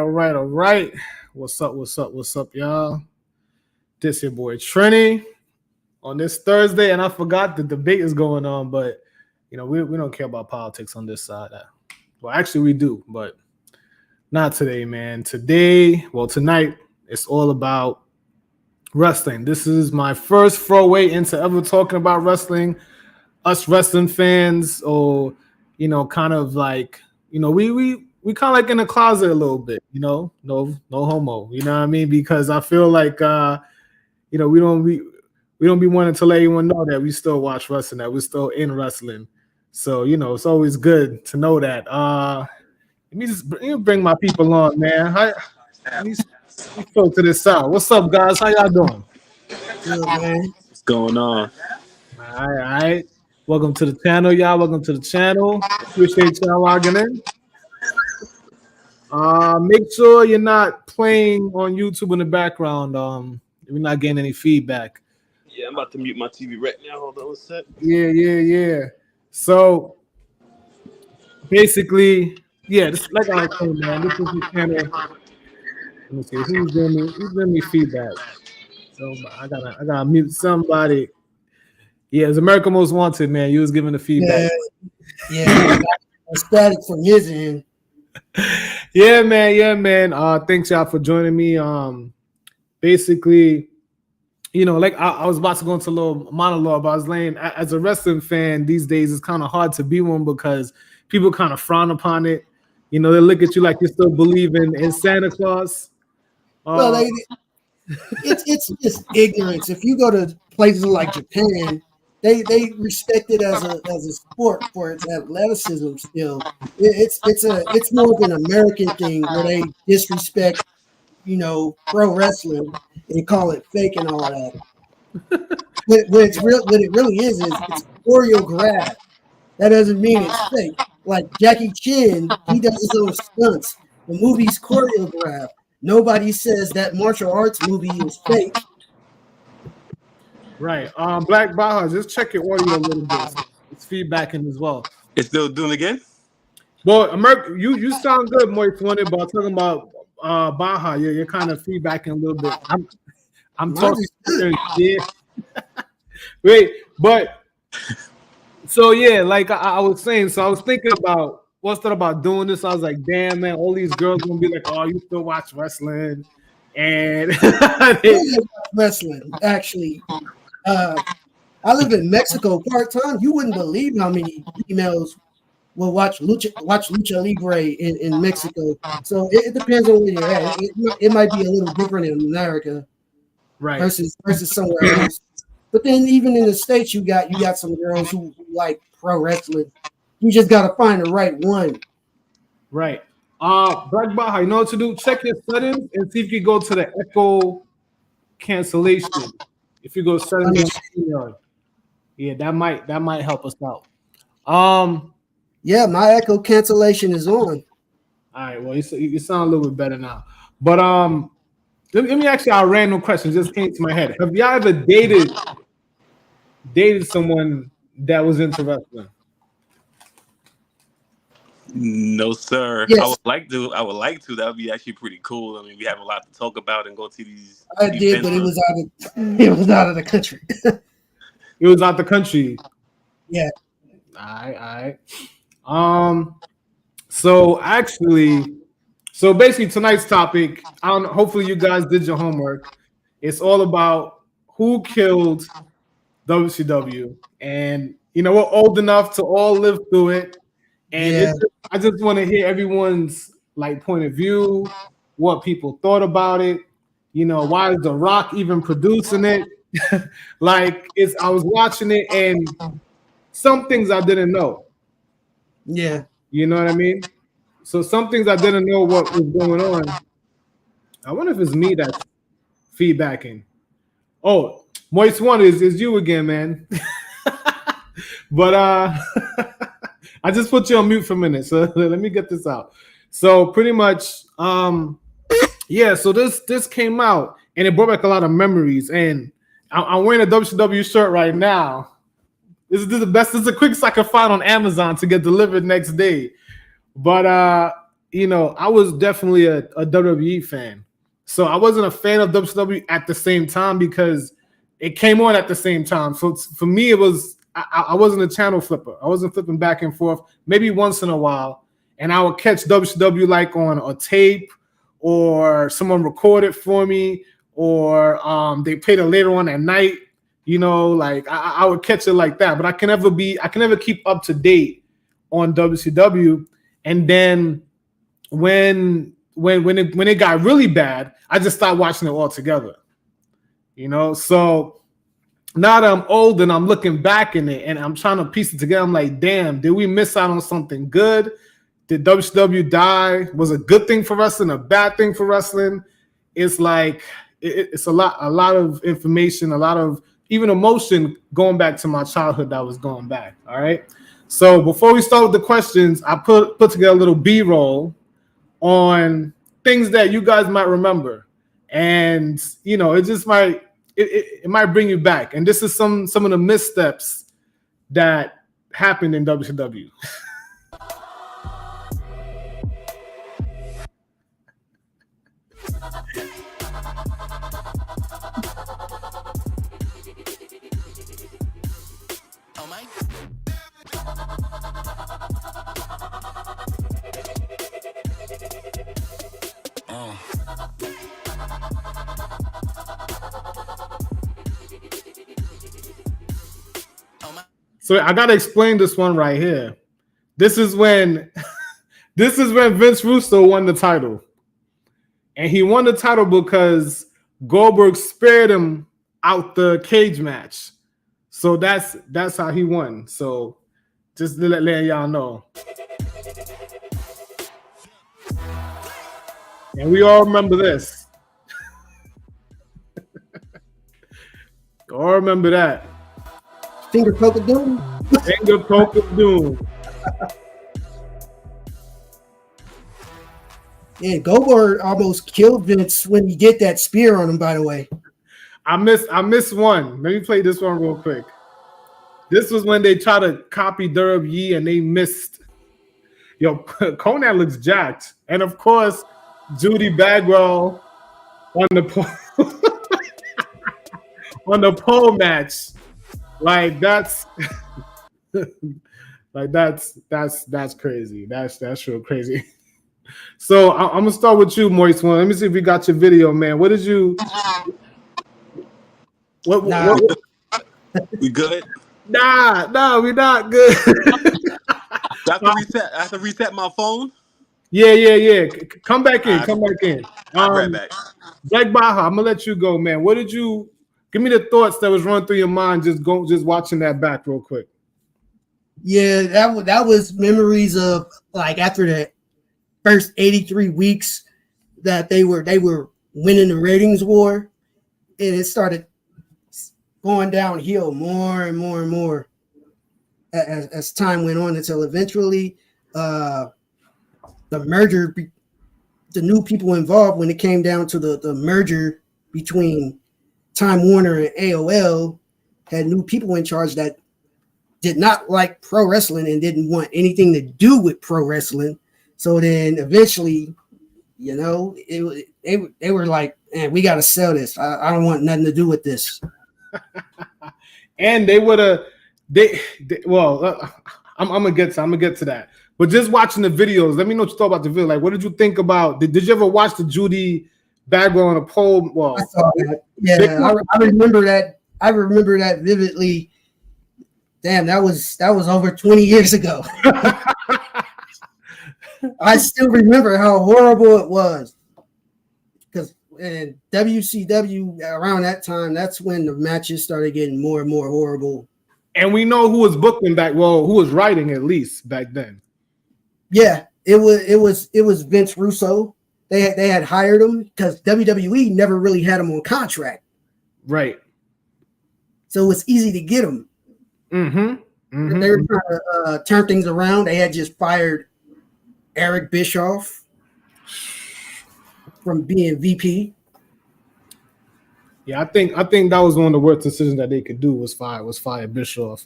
right. What's up, y'all? This your boy Trini on this Thursday, and I forgot the debate is going on, but we don't care about politics on this side. Well, actually, we do, but not today, man. Tonight, it's all about wrestling. This is my first throwaway into ever talking about wrestling. Us wrestling fans, or kind of like we kind of like in the closet a little bit, no homo, you know what I mean? Because I feel like we don't be wanting to let anyone know that we still watch wrestling, that we're still in wrestling. So it's always good to know that. Let me bring my people on, man. Let me go to this side. What's up, guys? How y'all doing? Good, man. What's going on? All right. Welcome to the channel, y'all. Welcome to the channel. Appreciate y'all logging in. Make sure you're not playing on YouTube in the background. We're not getting any feedback. Yeah, I'm about to mute my TV right now. Hold on a sec. Yeah. So basically, this like I was saying, man. This is the channel. Let me see who's giving me feedback. So I gotta mute somebody. Yeah, it's America Most Wanted, man. You was giving the feedback. Yeah. Static from his end. Yeah, man. Thanks y'all for joining me. Basically, like I was about to go into a little monologue, but I was laying as a wrestling fan these days, it's kind of hard to be one because people kind of frown upon it. They look at you like you still believe in Santa Claus. Well, it's just ignorance. If you go to places like Japan, they respect it as a sport for its athleticism. Still, it's more of an American thing where they disrespect, pro wrestling and call it fake and all that. What it really is it's choreographed. That doesn't mean it's fake. Like Jackie Chan, he does his own stunts. The movie's choreographed. Nobody says that martial arts movie is fake. Right. Black Baja, just check your audio a little bit. It's feedbacking as well. It's still doing it again? Well, America, you sound good, Moist Wanted, but talking about Baja, you're kind of feedbacking a little bit. I'm talking. Yeah. Wait, but so like I was saying, so I was thinking about what's that about doing this. I was like, damn, man, all these girls gonna be like, oh, you still watch wrestling, and wrestling actually. I live in Mexico part-time. You wouldn't believe how many females will watch Lucha Libre in Mexico. So it depends on where you're at. It might be a little different in America, right? Versus somewhere else. But then even in the States, you got some girls who like pro wrestling. You just gotta find the right one. Right. Black Baja, you know what to do? Check your settings and see if you can go to the echo cancellation. If you go settings, yeah, that might help us out. Yeah, my echo cancellation is on. All right, well, you sound a little bit better now. But let me ask you a random question. Just came to my head. Have y'all ever dated someone that was into wrestling? No, sir. Yes. I would like to. That would be actually pretty cool. I mean, we have a lot to talk about and go to these. I did, but it was out of the country. It was out the country. Yeah. All right. So basically tonight's topic, hopefully you guys did your homework. It's all about who killed WCW. And we're old enough to all live through it. And I just want to hear everyone's point of view, what people thought about it. Why is The Rock even producing it? I was watching it and some things I didn't know. Yeah. You know what I mean? So some things I didn't know what was going on. I wonder if it's me that's feedbacking. Oh, Moist One is you again, man. But I just put you on mute for a minute, so let me get this out. So pretty much, so this came out and it brought back a lot of memories. And I'm wearing a WCW shirt right now. This is the best. This is the quickest I could find on Amazon to get delivered next day. But I was definitely a WWE fan. So I wasn't a fan of WCW at the same time because it came on at the same time. So for me, it was I wasn't a channel flipper. I wasn't flipping back and forth. Maybe once in a while, and I would catch WCW like on a tape, or someone recorded for me, or they played it later on at night. Like I would catch it like that. But I can never keep up to date on WCW. And then when it got really bad, I just stopped watching it altogether. So now that I'm old and I'm looking back in it and I'm trying to piece it together, I'm like, damn, did we miss out on something good? Did WCW die? Was a good thing for wrestling, a bad thing for wrestling? It's like it's a lot of information, a lot of even emotion going back to my childhood that was going back. All right. So before we start with the questions, I put together a little B-roll on things that you guys might remember, and it just might bring you back. And this is some of the missteps that happened in WCW. So I gotta explain this one right here. This is when Vince Russo won the title. And he won the title because Goldberg spared him out the cage match. So that's how he won. So just to let y'all know. And we all remember this. All remember that. Finger poke of doom. Finger poke of doom. Yeah, Goldberg almost killed Vince when he did that spear on him, by the way. I missed one. Let me play this one real quick. This was when they tried to copy WWE and they missed. Yo, Conan looks jacked. And of course, Judy Bagwell on the on the pole match. Like that's crazy. That's real crazy. So I'm gonna start with you, Moist One. Let me see if we got your video, man. What did you? What? We good? Nah, we're not good. I have to reset my phone. Yeah. Come back in. Right back. Black Baja, I'm gonna let you go, man. What did you? Give me the thoughts that was running through your mind just watching that back real quick. Yeah, that was memories of like after the first 83 weeks that they were winning the ratings war, and it started going downhill more and more and more as time went on until eventually the merger, the new people involved when it came down to the merger between Time Warner and AOL had new people in charge that did not like pro wrestling and didn't want anything to do with pro wrestling. So then eventually, they were like, man, we got to sell this. I don't want nothing to do with this. And they would have, I'm gonna get to that. But just watching the videos, let me know what you thought about the video. Like, what did you think about? Did you ever watch the Judy Bagwell on a pole? Well, I saw that. Yeah, I remember that. I remember that vividly. Damn, that was over 20 years ago. I still remember how horrible it was. Because in WCW around that time, that's when the matches started getting more and more horrible. And we know who was booking back. Well, who was writing at least back then. Yeah, it was Vince Russo. They had hired him because WWE never really had him on contract. Right. So it's easy to get him. Mm-hmm. They were trying to turn things around. They had just fired Eric Bischoff from being VP. Yeah, I think that was one of the worst decisions that they could do was fire Bischoff.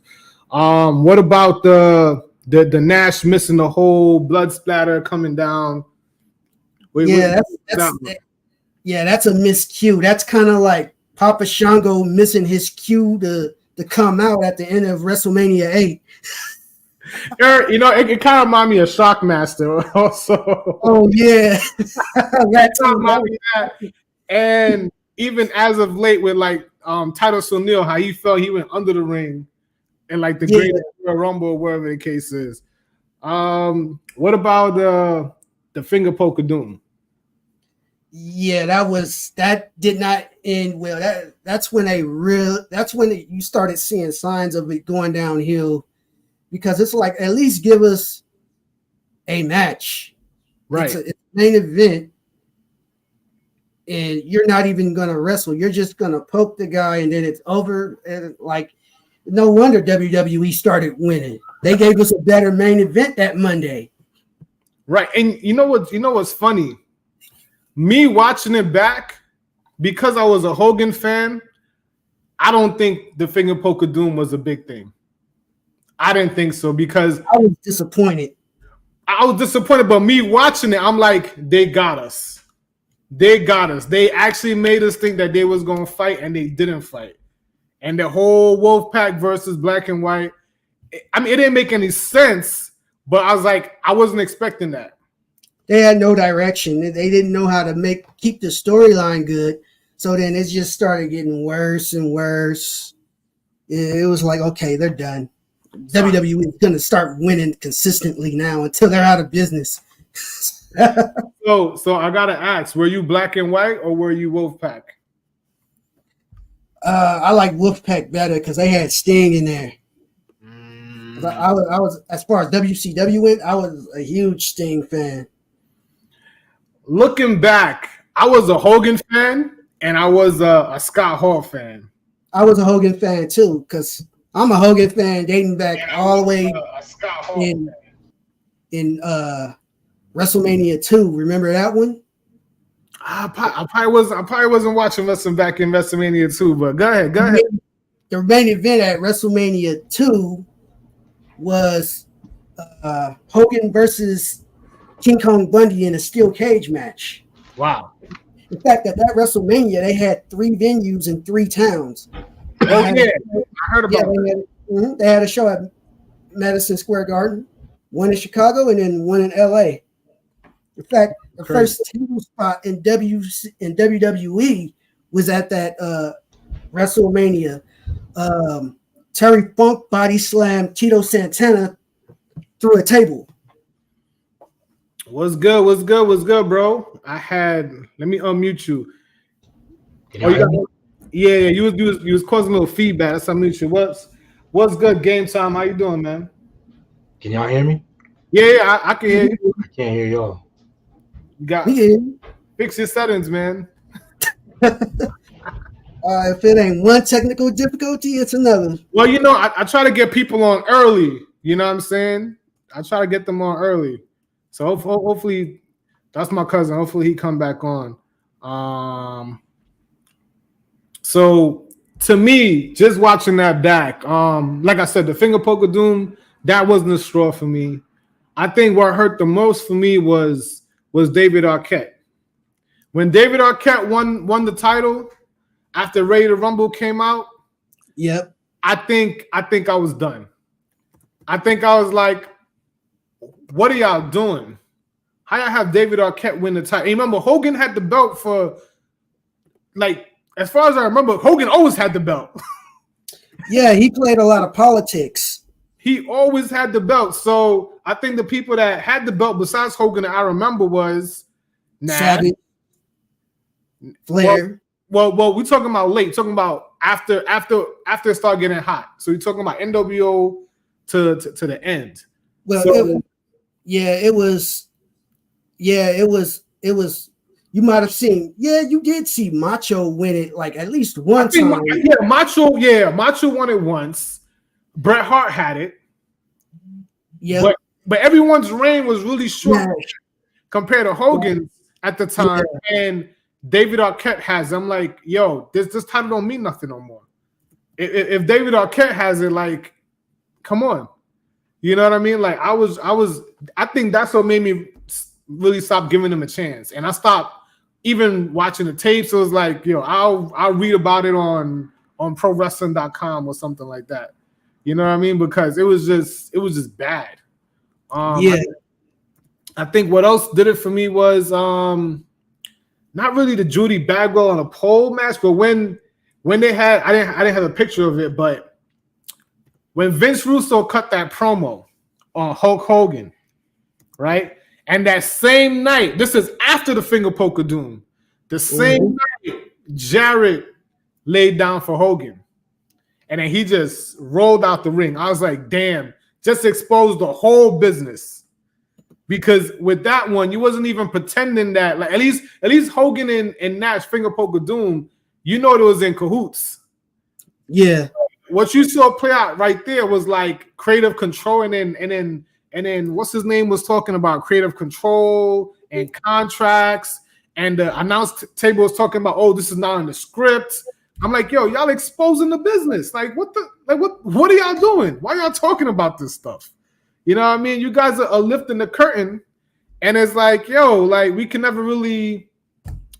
What about the Nash missing the whole blood splatter coming down That's a miscue. That's kind of like Papa Shango missing his cue to come out at the end of WrestleMania 8. You know, it kind of reminds me of Shockmaster also. Oh yeah, that. And even as of late with like Titus O'Neil, how he felt he went under the ring and like the Great Rumble or wherever the case is. What about the finger poke of doom? Yeah, that did not end well. That's when you started seeing signs of it going downhill, because it's like, at least give us a match. Right. It's a main event, and you're not even gonna wrestle. You're just gonna poke the guy and then it's over. And like, no wonder WWE started winning. They gave us a better main event that Monday. Right. And you know what's funny? Me watching it back, because I was a Hogan fan, I don't think the finger poke of doom was a big thing. I didn't think so, because I was disappointed. But me watching it, I'm like, they got us. They got us. They actually made us think that they was going to fight, and they didn't fight. And the whole Wolfpack versus Black and White, I mean, it didn't make any sense, but I was like, I wasn't expecting that. They had no direction. They didn't know how to keep the storyline good. So then it just started getting worse and worse. It was like, okay, they're done. WWE is going to start winning consistently now until they're out of business. So I gotta ask: were you Black and White or were you Wolfpack? I like Wolfpack better because they had Sting in there. I was, as far as WCW went, I was a huge Sting fan. Looking back, I was a Hogan fan and I was a Scott Hall fan. I was a Hogan fan too, because I'm a Hogan fan dating back all the way in WrestleMania 2. Remember that one? I probably wasn't watching wrestling back in WrestleMania 2, but go ahead. The main event at WrestleMania 2 was Hogan versus King Kong Bundy in a steel cage match. Wow. In fact, at that WrestleMania, they had 3 venues in 3 towns. I heard about that. They had a show at Madison Square Garden, one in Chicago, and then one in LA. In fact, the first table spot in WWE was at that WrestleMania. Terry Funk body slammed Tito Santana through a table. What's good, bro? Let me unmute you. You was causing a little feedback. That's unmute you. What's good, game time? How you doing, man? Can y'all hear me? Yeah, I can hear you. I can't hear y'all. Fix your settings, man. If it ain't one technical difficulty, it's another. Well, I try to get people on early. You know what I'm saying? I try to get them on early. So hopefully, that's my cousin. Hopefully he come back on. So to me, just watching that back, like I said, the finger poke of doom, that wasn't a straw for me. I think what hurt the most for me was David Arquette. When David Arquette won the title after Ready to Rumble came out, yep. I think I was done. I think I was like, what are y'all doing? How y'all have David Arquette win the title? And remember, Hogan had the belt for, like, as far as I remember, Hogan always had the belt. Yeah, he played a lot of politics. He always had the belt. So I think the people that had the belt besides Hogan that I remember was Savage, Flair. Well, we're talking about late. Talking about after it started getting hot. So you're talking about NWO to the end. Well, so, it was. You might have seen. Yeah, you did see Macho win it like at least one time. Macho won it once. Bret Hart had it. Yeah, but everyone's reign was really short compared to Hogan's at the time. Yeah. And David Arquette has. I'm like, yo, this title don't mean nothing no more. If David Arquette has it, like, come on, you know what I mean? Like I think that's what made me really stopped giving him a chance, and I stopped even watching the tapes. It was like, I'll read about it on ProWrestling.com or something like that. You know what I mean? Because it was just bad. Yeah. I think what else did it for me was not really the Judy Bagwell on a pole match, but when they had, I didn't have a picture of it, but when Vince Russo cut that promo on Hulk Hogan, right? And that same night, this is after the finger poke of doom, the same night Jarrett laid down for Hogan. And then he just rolled out the ring. I was like, damn, just exposed the whole business. Because with that one, you wasn't even pretending that, like at least Hogan and Nash finger poke of doom, it was in cahoots. Yeah. What you saw play out right there was like creative control, and then what's his name was talking about creative control and contracts, and the announce table was talking about, oh, this is not in the script. I'm like, yo, y'all exposing the business. Like, what are y'all doing? Why y'all talking about this stuff? You know what I mean? You guys are lifting the curtain, and it's like, yo, like we can never really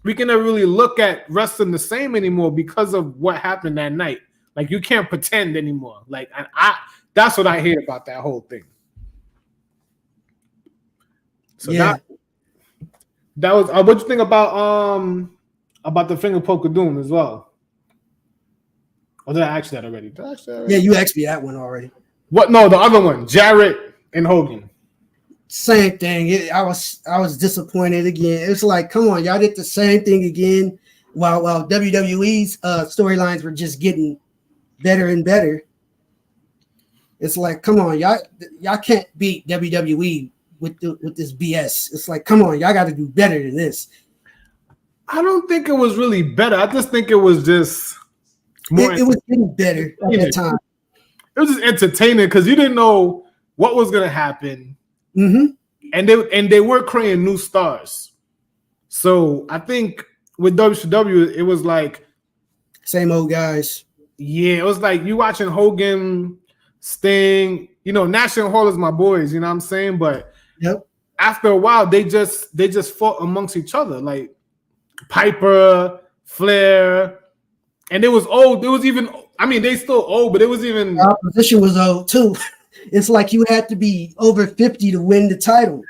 look at wrestling the same anymore because of what happened that night. Like, you can't pretend anymore. Like, that's what I hate about that whole thing. So that was what you think about the finger poke of doom as well? Or did I ask that already? Yeah, you asked me that one already. What? No, the other one, Jarrett and Hogan. Same thing. I was disappointed again. It's like, come on, y'all did the same thing again, while WWE's storylines were just getting better and better. It's like, come on, y'all can't beat WWE with this BS. It's like, come on, y'all got to do better than this. I don't think it was really better. I just think it was just more. It was getting better at that time. It was just entertaining because you didn't know what was gonna happen, and they were creating new stars. So I think with WCW, it was like same old guys. Yeah, it was like you watching Hogan, Sting. Nash and Hall is my boys. You know what I'm saying? But after a while, they just fought amongst each other, like Piper, Flair, and it was old. It was even. I mean, they still old, but it was even. The opposition was old too. It's like you had to be over 50 to win the title.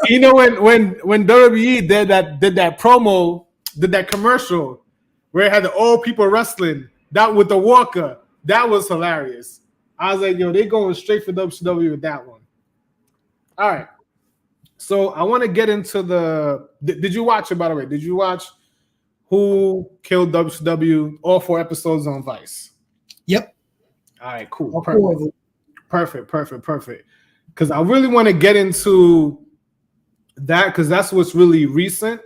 When WWE did that promo, did that commercial where it had the old people wrestling, that with the Walker, that was hilarious. I was like, yo, they going straight for WCW with that one. All right. So I want to get into did you watch it, by the way? Did you watch Who Killed WCW, all 4 episodes on Vice? Yep. All right, cool. Perfect. Because I really want to get into that because that's what's really recent.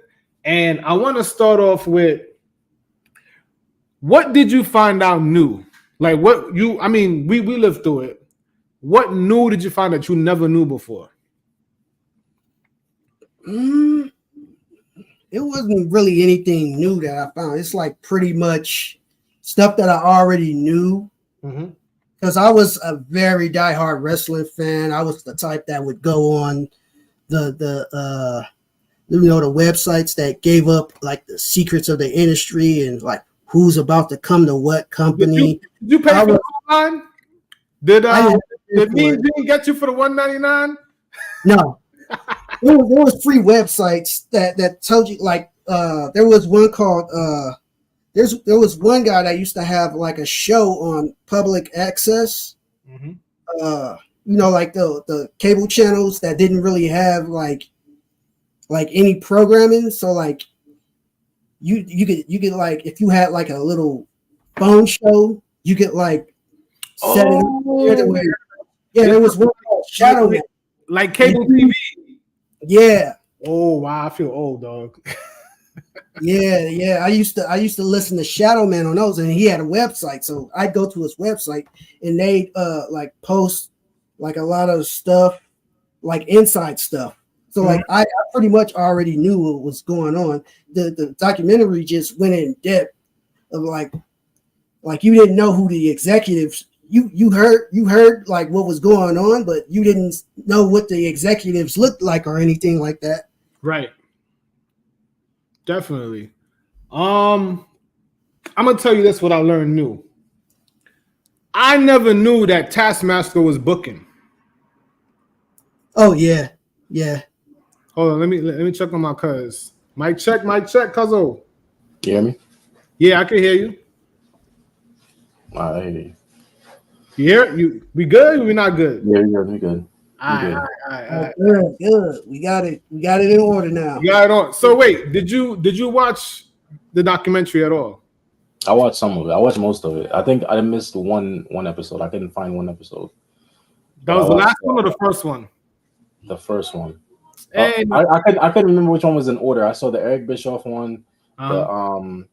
And I want to start off with, what did you find out new? Like we lived through it. What new did you find that you never knew before? It wasn't really anything new that I found. It's like pretty much stuff that I already knew. Because I was a very diehard wrestling fan. I was the type that would go on the websites that gave up like the secrets of the industry and like who's about to come to what company. Did you pay for the online? Did Mean Gene get you for the $1.99? No. There was free websites that told you, like there was one called there was one guy that used to have like a show on public access. Like the cable channels that didn't really have like any programming. So like you could like, if you had like a little phone show, you could like set it up. There was one called Shadow Man. Like cable TV. Yeah. Oh wow, I feel old, dog. Yeah. I used to listen to Shadow Man on those, and he had a website, so I'd go to his website and they like post like a lot of stuff, like inside stuff. So like I pretty much already knew what was going on. The documentary just went in depth of like you didn't know who the executives you heard like what was going on, but you didn't know what the executives looked like or anything like that. Right. Definitely. I'm gonna tell you this: what I learned new. I never knew that Taskmaster was booking. Oh yeah, yeah. Hold on, let me check on my cuz. Mic check, cuzzo. You hear me? Yeah, I can hear you. All right, I hear you. You hear? You we good? Or we not good? Yeah, you're good. We good. All We right, good. all right. Good. We got it in order now. You got it on. So wait, did you watch the documentary at all? I watched some of it. I watched most of it. I think I missed one episode. I couldn't find one episode. That was the last one or the first one? The first one. And I couldn't remember which one was in order. I saw the Eric Bischoff one. The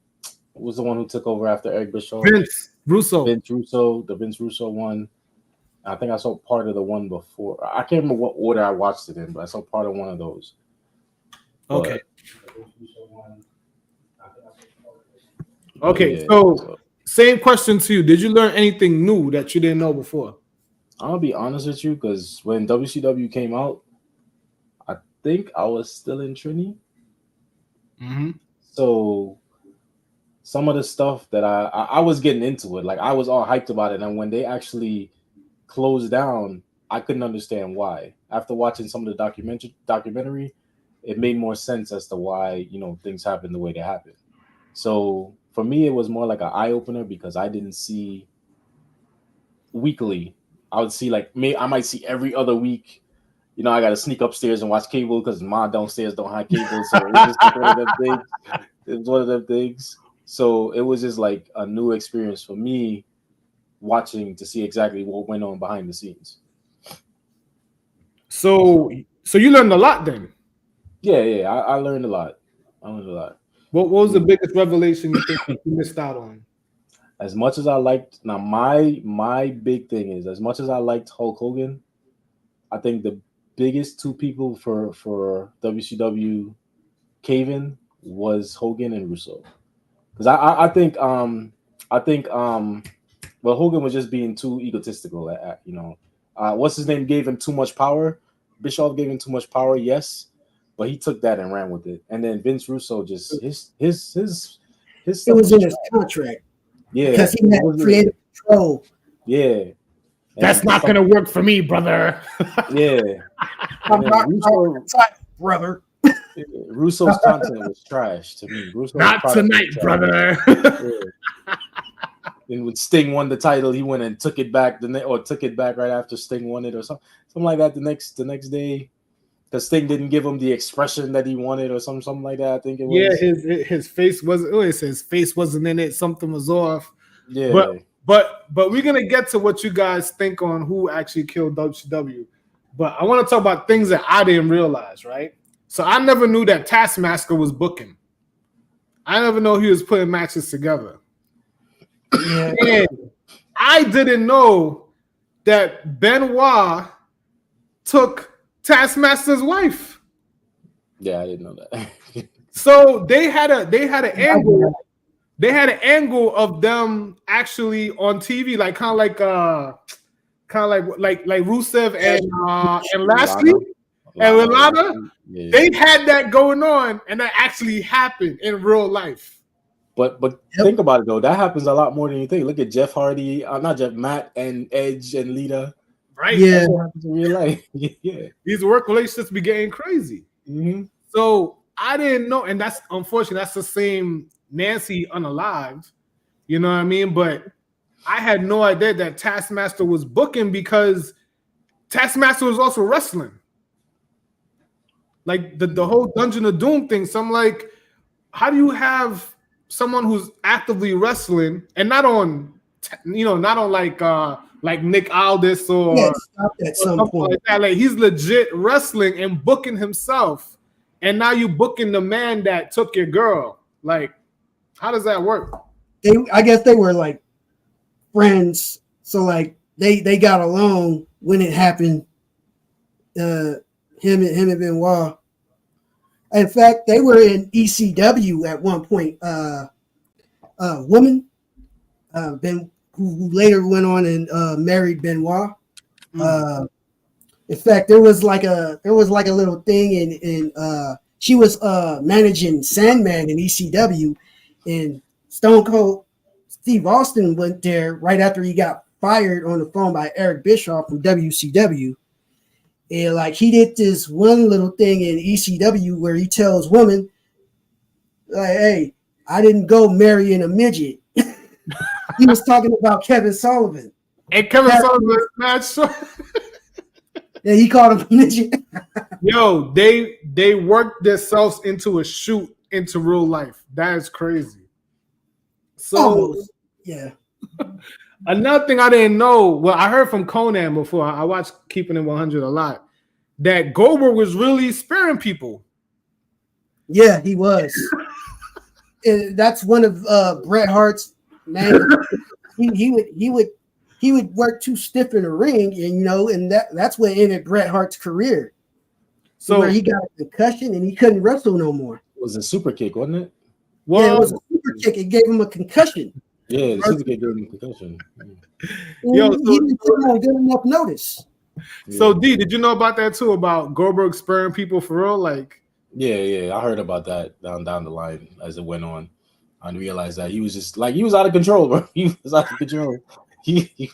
what was the one who took over after Eric Bischoff? Vince Russo, the Vince Russo one. I think I saw part of the one before. I can't remember what order I watched it in, but I saw part of one of those. Okay. But, okay. yeah, So same question to you. Did you learn anything new that you didn't know before? I'll be honest with you, because when WCW came out, I think I was still in Trinity. Mm-hmm. So some of the stuff that I was getting into it, like I was all hyped about it, and when they actually closed down, I couldn't understand why. After watching some of the documentary, it made more sense as to why things happened the way they happened. So for me, it was more like an eye opener, because I didn't see weekly. I would see I might see every other week. I got to sneak upstairs and watch cable because mom downstairs don't have cable. So it was just like one of them things. It was one of them things. So it was just like a new experience for me, watching to see exactly what went on behind the scenes. So you learned a lot then. Yeah, I learned a lot. What was the biggest revelation you think you missed out on? As much as I liked, now my big thing is, as much as I liked Hulk Hogan, I think the biggest two people for WCW cave-in was Hogan and Russo. Because I think well, Hogan was just being too egotistical. What's his name gave him too much power. Bischoff gave him too much power, yes, but he took that and ran with it. And then Vince Russo just his It was in his contract. Yeah, because he had creative control. Yeah, that's not gonna work for me, brother. Yeah, I'm not type, brother. Russo's content was trash to me. Not tonight, brother. And when Sting won the title, he went and took it back took it back right after Sting won it, or something like that. The next day, because Sting didn't give him the expression that he wanted, or something like that. I think it was. Yeah, his face wasn't. Oh, it says his face wasn't in it. Something was off. Yeah, but we're gonna get to what you guys think on who actually killed WCW. But I want to talk about things that I didn't realize, right? So I never knew that Taskmaster was booking. I never know he was putting matches together. Yeah. And I didn't know that Benoit took Taskmaster's wife. Yeah, I didn't know that. So they had an angle. They had an angle of them actually on TV, like kind of like Rusev and Lashley and Lana. Yeah. They had that going on, and that actually happened in real life. But think about it though. That happens a lot more than you think. Look at Jeff Hardy, Matt and Edge and Lita. Right? Yeah. That's what happens in real life. Yeah. These work relationships be getting crazy. Mm-hmm. So I didn't know, and that's unfortunately that's the same Nancy unalived. You know what I mean? But I had no idea that Taskmaster was booking, because Taskmaster was also wrestling. Like the whole Dungeon of Doom thing. So I'm like, how do you have someone who's actively wrestling and not on like Nick Aldis or something like that? Like he's legit wrestling and booking himself, and now you booking the man that took your girl. Like, how does that work? I guess they were like friends, so like they got along when it happened. Him and Benoit. In fact, they were in ECW at one point. Woman, who later went on and married Benoit. Mm. In fact, there was like a little thing in she was managing Sandman in ECW, and Stone Cold Steve Austin went there right after he got fired on the phone by Eric Bischoff from WCW. And like he did this one little thing in ECW where he tells women, like, hey, I didn't go marrying a midget. He was talking about Kevin Sullivan. And Kevin Sullivan match. Yeah, he called him a midget. Yo, they worked themselves into a shoot into real life. That is crazy. So Almost. Yeah. another thing I didn't know, well, I heard from Conan before. I watched Keeping It 100 a lot. That Goldberg was really sparing people. Yeah, he was. And that's one of Bret Hart's man. He would work too stiff in the ring, and that's what ended Bret Hart's career. So where he got a concussion and he couldn't wrestle no more. It was a super kick, wasn't it? Well, yeah, it was a super kick. It gave him a concussion. Yeah, the super kick gave him a concussion. Yo, he didn't give him good enough notice. So D, did you know about that too? About Goldberg sparing people for real? Like, yeah, I heard about that down the line as it went on. I realized that he was just like he was out of control, bro. He was out of control. He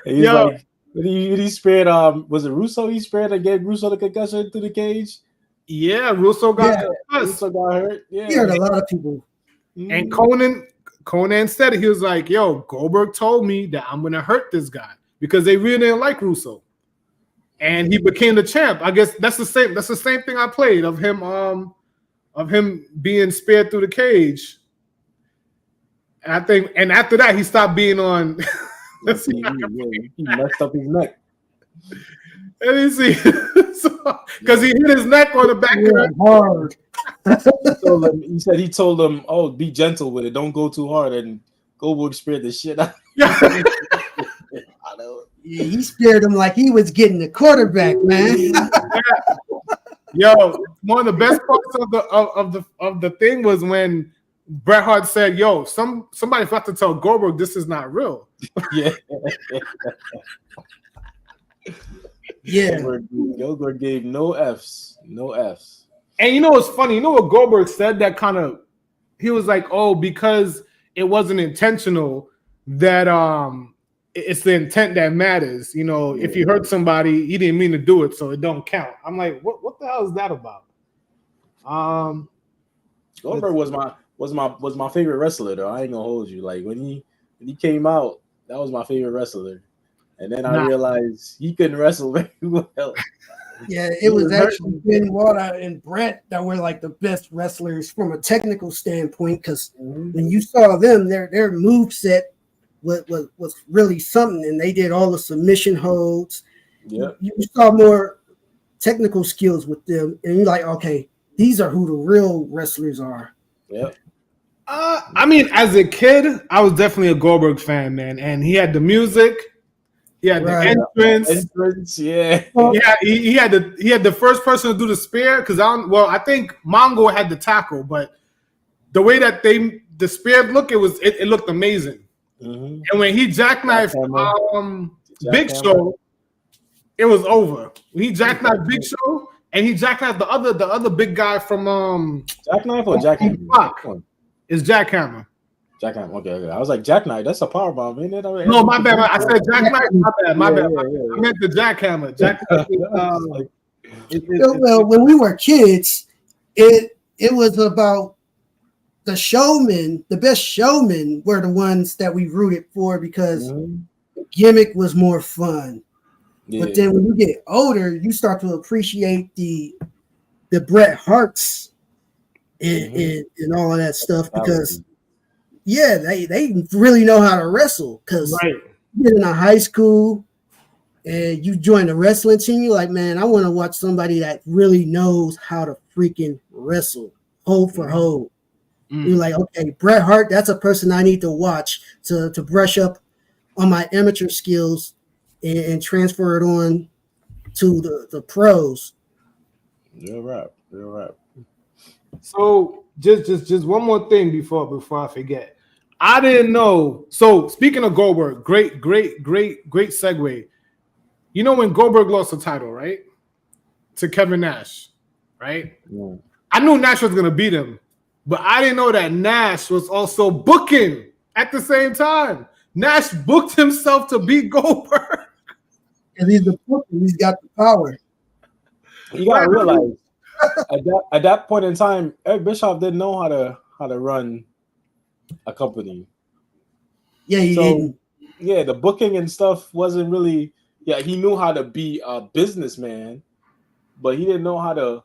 like when he spared was it Russo? He spared and gave Russo the concussion through the cage. Yeah, Russo got Russo got hurt. Yeah, he hurt a lot of people. And Conan said it. He was like, "Yo, Goldberg told me that I'm gonna hurt this guy because they really didn't like Russo." And he became the champ. I guess that's the same thing I played of him being spared through the cage. And I think, and after that, he stopped being on. he messed up his neck. Let me see, because he hit his neck on the back of it hard. He told him, "Oh, be gentle with it. Don't go too hard." And Goldberg spared the shit out. I know. Yeah, he spared him like he was getting the quarterback, man. Yo, one of the best parts of the thing was when Bret Hart said, "Yo, somebody forgot to tell Goldberg this is not real." Yeah. Yeah. Goldberg gave no Fs. And you know what's funny? You know what Goldberg said that kind of he was like, "Oh, because it wasn't intentional, that it's the intent that matters. If you hurt somebody, he didn't mean to do it, so it don't count." I'm like, what the hell is that about? Goldberg was my favorite wrestler though. I ain't gonna hold you. Like when he came out, that was my favorite wrestler. And then I realized he couldn't wrestle very well. Yeah, it was actually Benoit and Bret that were like the best wrestlers from a technical standpoint, because when you saw them, their moveset was really something, and they did all the submission holds. Yeah, you saw more technical skills with them, and you're like, okay, these are who the real wrestlers are. Yeah. I mean, as a kid, I was definitely a Goldberg fan, man, and he had the music. He had the entrance. Yeah. He had the first person to do the spear, because I think Mongo had the tackle, but the way that the spear looked, it looked amazing. Mm-hmm. And when he jackknifed Big Show, it was over. When he jackknifed Big Show, and he jackknifed the other big guy from Jackknife or Jackhammer? It's Jackhammer. Jackhammer. Okay. I was like, Jackknife. That's a power bomb, isn't it? No, my bad. I said Jackknife. My bad. I meant the Jackhammer. Well, when we were kids, it was about the showmen. The best showmen were the ones that we rooted for, because the gimmick was more fun. Yeah. But then when you get older, you start to appreciate the Bret Harts and all of that stuff, because they really know how to wrestle. Because you're in a high school and you join a wrestling team, you're like, man, I want to watch somebody that really knows how to freaking wrestle, hold for hold. You're like, okay, Bret Hart, that's a person I need to watch to brush up on my amateur skills and transfer it on to the pros. You're right. So just one more thing before I forget. I didn't know. So speaking of Goldberg, great segue. You know when Goldberg lost the title, right? To Kevin Nash, right? Yeah. I knew Nash was gonna beat him, but I didn't know that Nash was also booking at the same time. Nash booked himself to beat Goldberg. And he's the book, and he's got the power. You gotta realize at that point in time, Eric Bischoff didn't know how to run a company. Yeah, he didn't. Yeah, the booking and stuff wasn't really. Yeah, he knew how to be a businessman, but he didn't know how to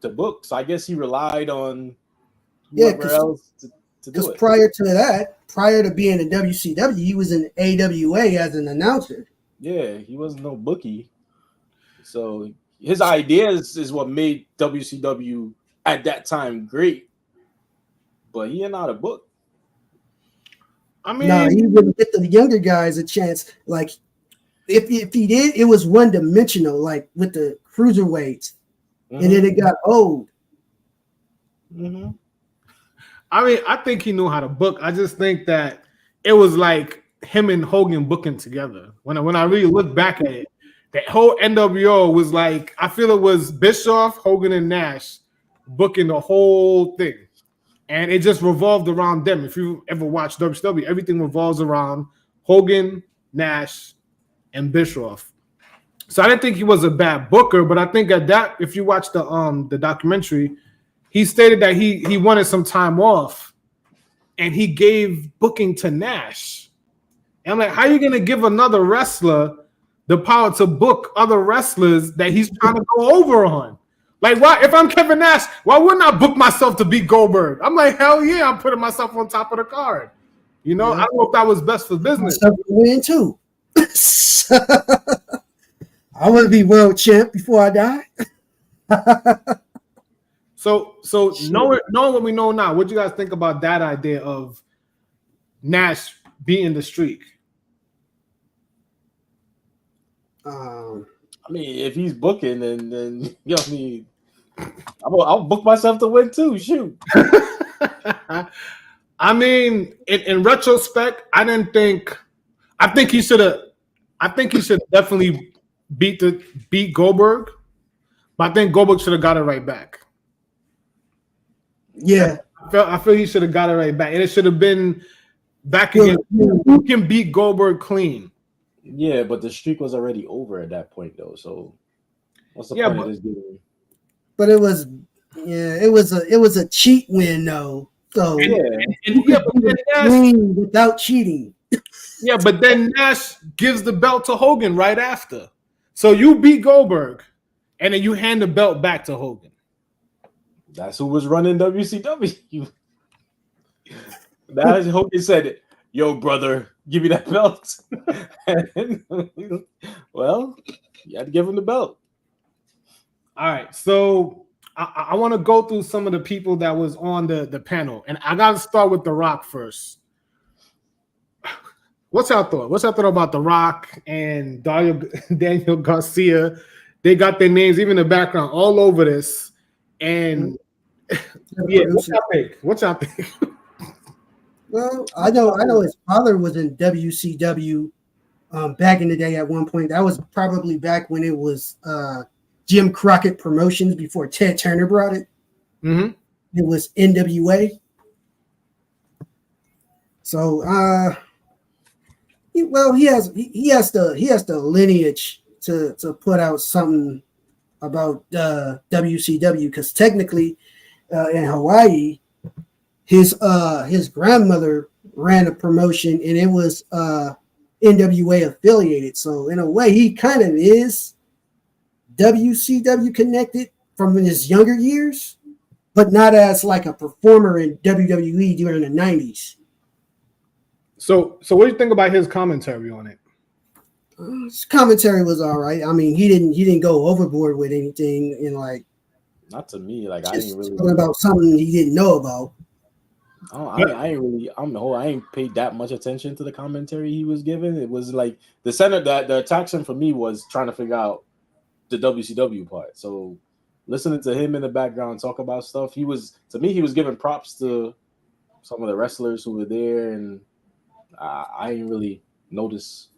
book. So I guess he relied on whoever else to do Because it. prior to being in WCW, he was in AWA as an announcer. Yeah, he wasn't no bookie. So his ideas is what made WCW at that time great. But he didn't know how to book. I mean, No, he wouldn't get the younger guys a chance. Like if he did, it was one dimensional, like with the cruiserweights, and then it got old. Mm-hmm. I mean, I think he knew how to book. I just think that it was like him and Hogan booking together. When I really look back at it, that whole NWO was like, I feel it was Bischoff, Hogan, and Nash booking the whole thing. And it just revolved around them. If you ever watched WCW, everything revolves around Hogan, Nash, and Bischoff. So I didn't think he was a bad booker, but I think at that, if you watch the documentary, he stated that he wanted some time off, and he gave booking to Nash. And I'm like, how are you gonna give another wrestler the power to book other wrestlers that he's trying to go over on? Like, why? If I'm Kevin Nash, why wouldn't I book myself to beat Goldberg? I'm like, hell yeah, I'm putting myself on top of the card. You know, I don't know if that was best for business. Win too. I want to be world champ before I die. So knowing what we know now, what do you guys think about that idea of Nash beating the streak? I mean, if he's booking, then you know what I mean, I'll book myself to win too. Shoot. I mean, in retrospect, I think he should have definitely beat Goldberg, but I think Goldberg should have got it right back. Yeah. I feel he should have got it right back. And it should have been back again. Who can beat Goldberg clean? Yeah, but the streak was already over at that point, though. So what's the point of this game? But it was a cheat win, though. So without cheating. Yeah, but then Nash gives the belt to Hogan right after. So you beat Goldberg, and then you hand the belt back to Hogan. That's who was running WCW. That's Hogan said, "Yo, brother, give me that belt." Well, you had to give him the belt. All right, so I want to go through some of the people that was on the panel, and I got to start with The Rock first. What's your thought? What's your thought about The Rock and Daniel Garcia? They got their names, even in the background, all over this. And yeah, what's y'all think? Well, I know his father was in WCW back in the day at one point. That was probably back when it was Jim Crockett Promotions before Ted Turner brought it. Mm-hmm. It was NWA. So he has the lineage to put out something about WCW, because technically in Hawaii, his grandmother ran a promotion and it was NWA affiliated. So in a way, he kind of is WCW connected from his younger years, but not as like a performer in WWE during the 90s. So what do you think about his commentary on it? His commentary was all right. I mean, he didn't go overboard with anything, and like, not to me. Like, I ain't really talking about something he didn't know about. I ain't paid that much attention to the commentary he was giving. It was like the attraction for me was trying to figure out the WCW part. So listening to him in the background talk about stuff, he was giving props to some of the wrestlers who were there, and I didn't really notice.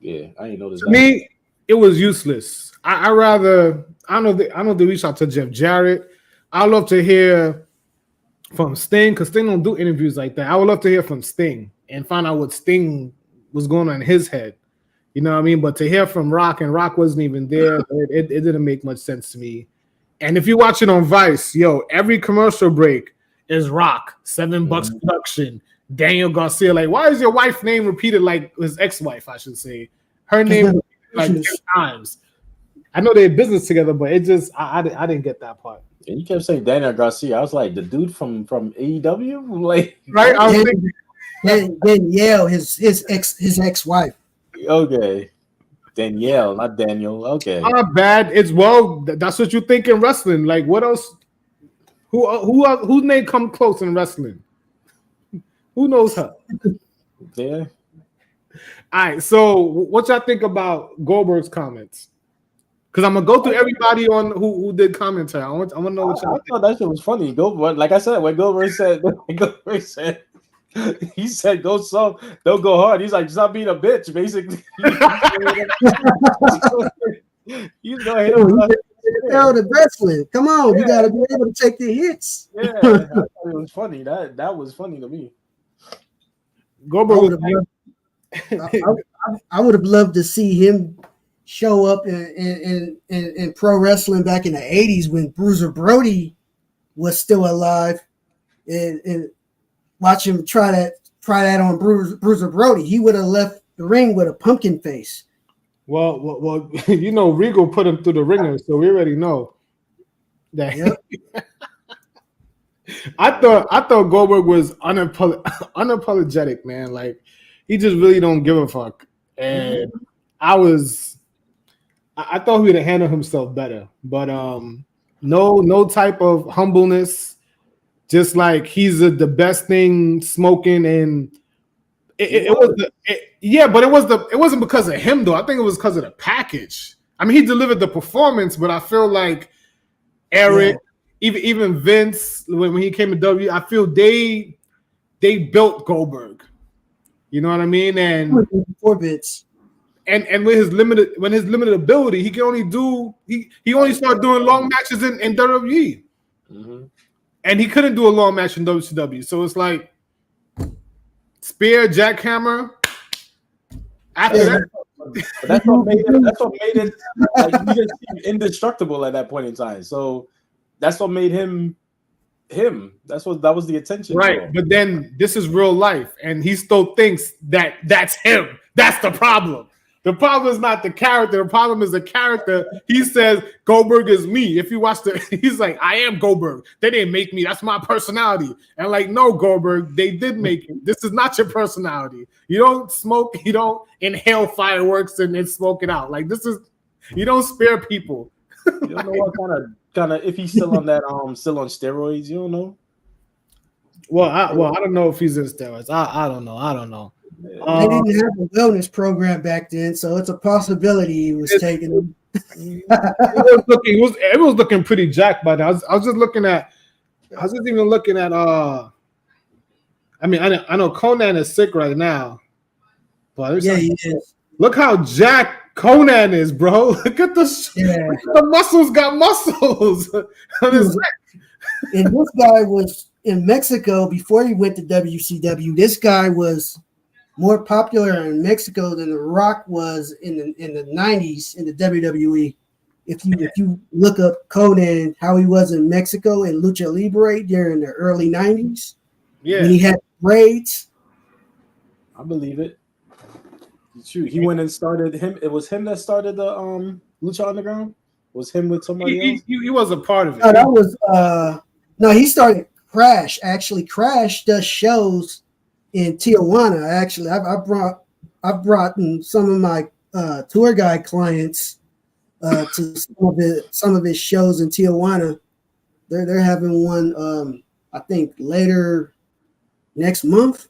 Yeah, I didn't notice To that. me, it was useless. I rather I know they reach out to Jeff Jarrett. I love to hear from Sting because Sting don't do interviews like that. I would love to hear from Sting and find out what Sting was going on in his head. You know what I mean? But to hear from Rock, and Rock wasn't even there, it didn't make much sense to me. And if you watch it on Vice, every commercial break is Rock, $7 production, Daniel Garcia. Like, why is your wife's name repeated like his ex-wife, I should say? Her name like 10 times. I know they had business together, but it just I didn't get that part. And you kept saying Daniel Garcia. I was like, the dude from AEW, like, right? I was thinking Danielle, his ex-wife. Okay, Danielle, not Daniel. Okay, not bad. It's that's what you think in wrestling. Like, what else? Whose name come close in wrestling? Who knows her? Yeah. All right. So, what y'all think about Goldberg's comments? Because I'm gonna go through everybody on who did commentary. I want to know what y'all think. Thought that shit was funny. Goldberg, like I said, when Goldberg said, he said, "Go soft, don't go hard." He's like, "Stop being a bitch," basically. You go ahead. The wrestling. Come on, you gotta be able to take the hits. Yeah, I thought it was funny. That was funny to me. Goldberg I would have loved to see him show up in pro wrestling back in the 80s when Bruiser Brody was still alive, and watch him try that on Bruiser Brody. He would have left the ring with a pumpkin face. Well, Regal put him through the ringer, so we already know that. Yep. I thought Goldberg was unapologetic, man. Like, he just really don't give a fuck, and I thought he would have handled himself better, but no type of humbleness. Just like he's the best thing smoking, and it wasn't because of him though. I think it was because of the package. I mean, he delivered the performance, but I feel like Eric, even Vince, when he came to W, I feel they built Goldberg. You know what I mean? And 4 bits. And with his limited ability, he can only do he only started doing long matches in WWE. Mm-hmm. And he couldn't do a long match in WCW. So it's like spear, jackhammer. After that. That's what made it like he just seemed indestructible at that point in time. So that's what made him. That was the attention. Right. But then this is real life, and he still thinks that that's him. That's the problem. The problem is not the character. The problem is the character. He says Goldberg is me. If you watch he's like, I am Goldberg. They didn't make me. That's my personality. And like, no, Goldberg, they did make you. This is not your personality. You don't smoke. You don't inhale fireworks and smoke it out. Like, this is, you don't spare people. You don't know what kind of if he's still on that still on steroids. You don't know. Well, I don't know if he's in steroids. I don't know. They didn't have a wellness program back then, so it's a possibility he was taking them. It was looking pretty jacked by now. I was just even looking at I mean, I know Conan is sick right now, but he is. Look how jacked Conan is, bro. Look at the muscles got muscles. And this guy was in Mexico before he went to WCW. This guy was more popular in Mexico than The Rock was in the 90s in the WWE. If you look up Conan, how he was in Mexico in Lucha Libre during the early 90s, when he had braids. I believe it. Shoot, he went and started him. It was him that started the Lucha Underground. Was him with somebody else? He was a part of it. No, that was he started Crash. Actually, Crash does shows in Tijuana. Actually, I've brought in some of my tour guide clients to some of his shows in Tijuana. They're having one I think later next month.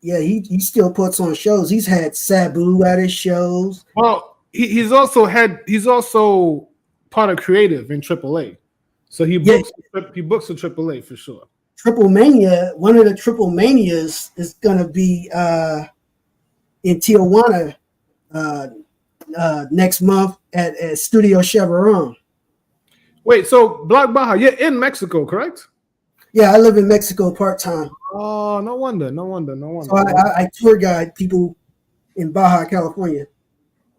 Yeah, he still puts on shows. He's had Sabu at his shows. Well, he's also part of creative in AAA. So he books for AAA for sure. Triple Mania, one of the Triple Manias is going to be in Tijuana next month at Studio Chevron. Wait, so Black Baja, you're in Mexico, correct? Yeah, I live in Mexico part-time. Oh, no wonder. So I tour guide people in Baja, California.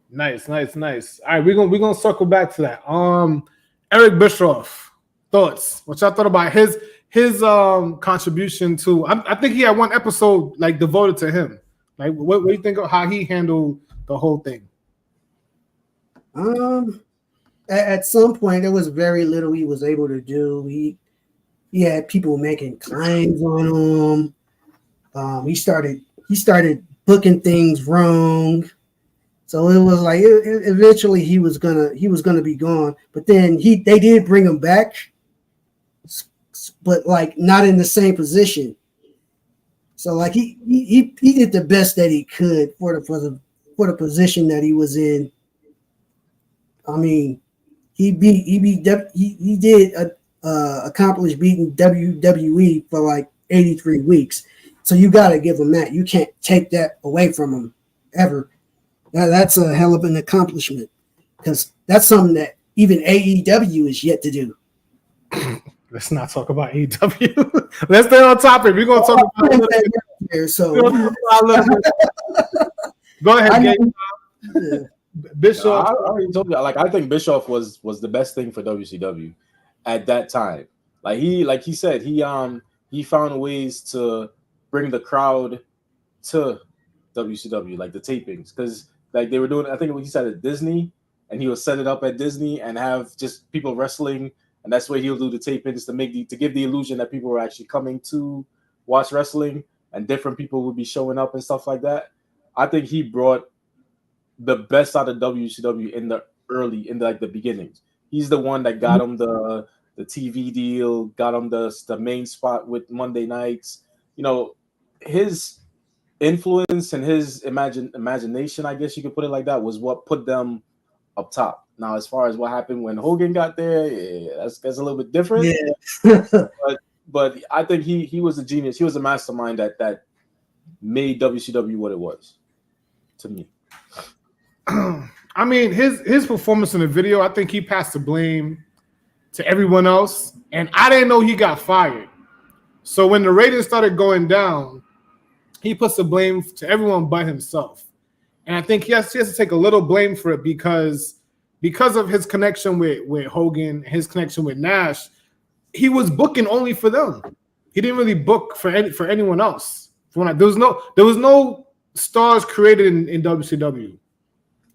Nice. All right, we're gonna circle back to that. Eric Bischoff, thoughts? What y'all thought about his contribution to? I think he had one episode like devoted to him. Like, what do you think of how he handled the whole thing? At some point, there was very little he was able to do. He had people making claims on him. He started booking things wrong. So it was like eventually he was gonna be gone. But then they did bring him back, but like not in the same position. So like he did the best that he could for the position that he was in. I mean, he did accomplish beating WWE for like 83 weeks. So you got to give him that. You can't take that away from him ever. That's a hell of an accomplishment because that's something that even AEW is yet to do. Let's not talk about AEW. Let's stay on topic. We're gonna talk about here. So go ahead, Gabe. Bischoff. I already told you. Like I think Bischoff was the best thing for WCW at that time. Like he said, he found ways to bring the crowd to WCW, like the tapings, because like they were doing. I think he said at Disney, and he would set it up at Disney and have just people wrestling, and that's where he'll do the tapings to give the illusion that people were actually coming to watch wrestling, and different people would be showing up and stuff like that. I think he brought the best out of WCW in the beginnings. He's the one that got him the TV deal, got him the main spot with Monday nights. You know, his influence and his imagination, I guess you could put it like that, was what put them up top. Now, as far as what happened when Hogan got there, that's a little bit different. Yeah. but I think he was a genius. He was a mastermind that made WCW what it was to me. I mean, his performance in the video, I think he passed the blame to everyone else, and I didn't know he got fired. So when the ratings started going down, he puts the blame to everyone but himself. And I think he has to take a little blame for it because of his connection with Hogan, his connection with Nash, he was booking only for them. He didn't really book for anyone else. There was no stars created in WCW.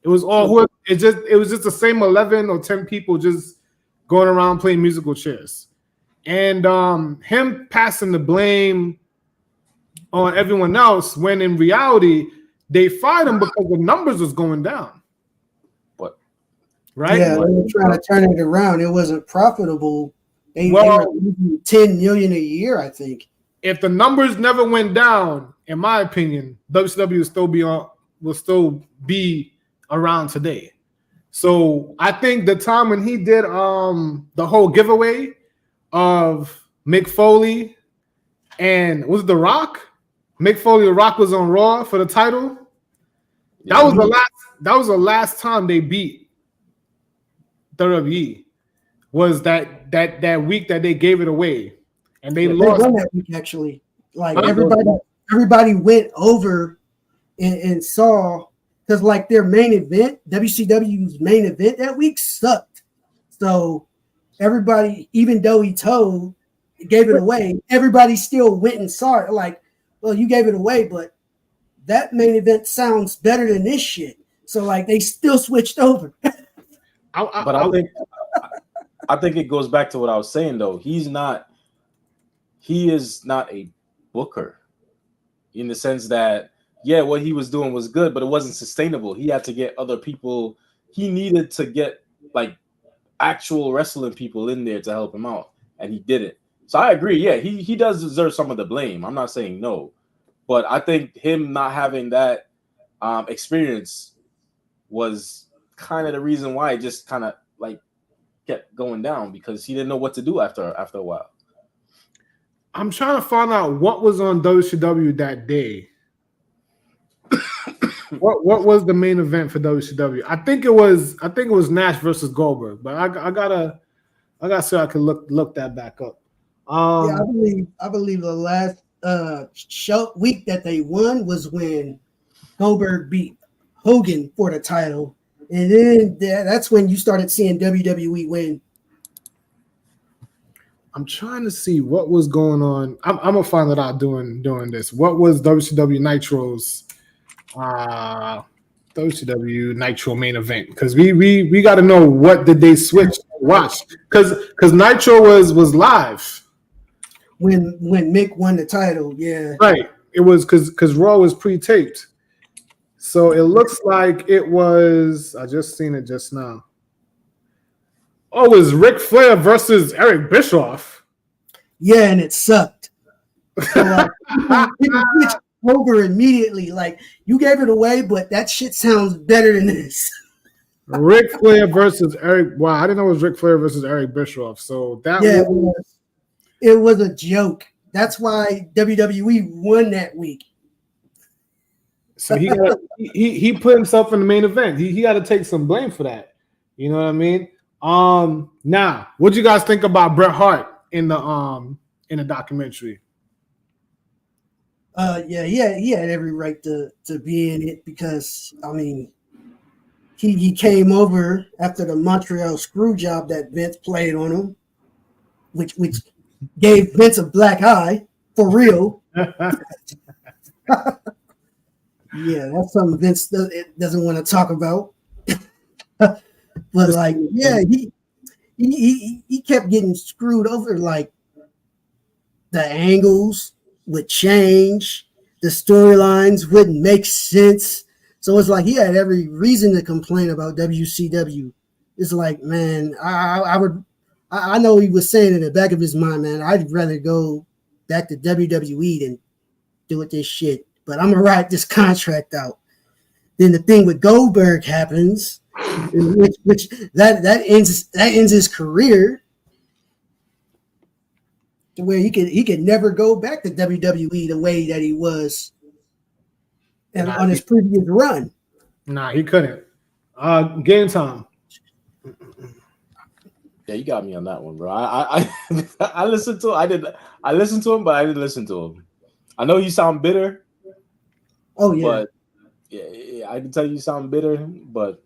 It was all it was just the same 11 or 10 people just going around playing musical chairs. And him passing the blame on everyone else when in reality they fired him because the numbers was going down. But right? Yeah, they were trying to turn it around. It wasn't profitable. They were losing $10 million a year, I think. If the numbers never went down, in my opinion, WCW will still be around today. So I think the time when he did the whole giveaway of Mick Foley and was it The Rock? Mick Foley, The Rock was on Raw for the title. That was the last time they beat WWE. Was that week that they gave it away, and they lost. They won that week actually. Like everybody went over and saw, because like their main event, WCW's main event that week sucked. So everybody, even though he gave it away, everybody still went and saw it. Like, well, you gave it away, but that main event sounds better than this shit. So like they still switched over. I think it goes back to what I was saying though. He is not a booker in the sense that, yeah, what he was doing was good, but it wasn't sustainable. He had to get other people. He needed to get like actual wrestling people in there to help him out, and he didn't. So I agree. Yeah, he does deserve some of the blame. I'm not saying no, but I think him not having that experience was kind of the reason why it just kind of like kept going down, because he didn't know what to do after a while. I'm trying to find out what was on WCW that day. What was the main event for WCW? I think it was Nash versus Goldberg, but I gotta see if I can look that back up. Yeah, I believe the last week that they won was when Goldberg beat Hogan for the title, and then that's when you started seeing WWE win. I'm trying to see what was going on. I'm gonna find it out doing this. What was WCW Nitro's WCW Nitro main event? Because we got to know what did they switch to watch? Because Nitro was live when Mick won the title. Yeah, right. It was because Raw was pre-taped, so it looks like it was. I just seen it just now. Oh, it was Ric Flair versus Eric Bischoff. Yeah, and it sucked. So, people switched over immediately. Like, you gave it away, but that shit sounds better than this. Ric Flair versus Eric. Wow, I didn't know it was Ric Flair versus Eric Bischoff. So that it was a joke. That's why WWE won that week. So he put himself in the main event. He got to take some blame for that. You know what I mean? Now, what do you guys think about Bret Hart in the documentary? Yeah, he had every right to be in it because I mean, he came over after the Montreal screw job that Vince played on him, which gave Vince a black eye for real. Yeah, that's something Vince doesn't want to talk about. But like, yeah, he kept getting screwed over. Like the angles would change, the storylines wouldn't make sense. So it's like he had every reason to complain about WCW. It's like, man, I know he was saying in the back of his mind, man, I'd rather go back to WWE than do with this shit. But I'm gonna write this contract out. Then the thing with Goldberg happens, which that ends his career, to where he could never go back to WWE the way that he was on his previous run. Nah, he couldn't. Game time. Yeah, you got me on that one, bro. I listened to I listened to him, but I didn't listen to him. I know you sound bitter. Oh yeah. But yeah, I can tell you sound bitter, but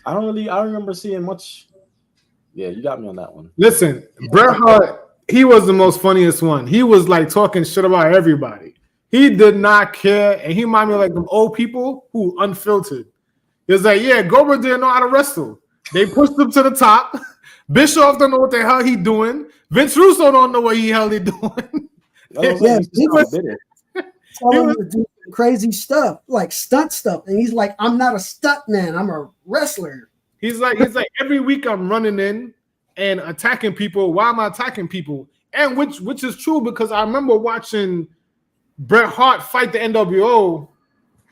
I don't remember seeing much. Yeah, you got me on that one. Listen, Bret Hart, he was the most funniest one. He was like talking shit about everybody. He did not care, and he reminded me of like them old people who unfiltered. He was like, yeah, Goldberg didn't know how to wrestle. They pushed him to the top. Bischoff don't know what the hell he doing. Vince Russo don't know what the hell he doing. He was telling him to do crazy stuff, like stunt stuff, and he's like, "I'm not a stunt man. I'm a wrestler." He's like, every week I'm running in and attacking people. Why am I attacking people? And which is true because I remember watching Bret Hart fight the NWO,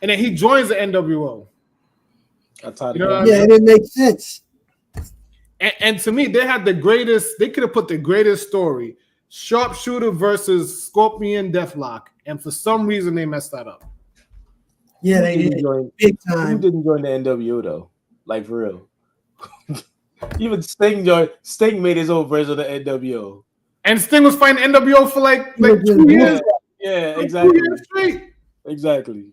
and then he joins the NWO. You know it didn't make sense. And to me, they had the greatest. They could have put the greatest story: Sharpshooter versus Scorpion Deathlock, and for some reason they messed that up. Yeah, they did. Big time. Who didn't join the NWO though? Like for real. Even Sting made his own version of the NWO. And Sting was fighting NWO for like 2 years. Yeah, exactly. 2 years straight. Exactly.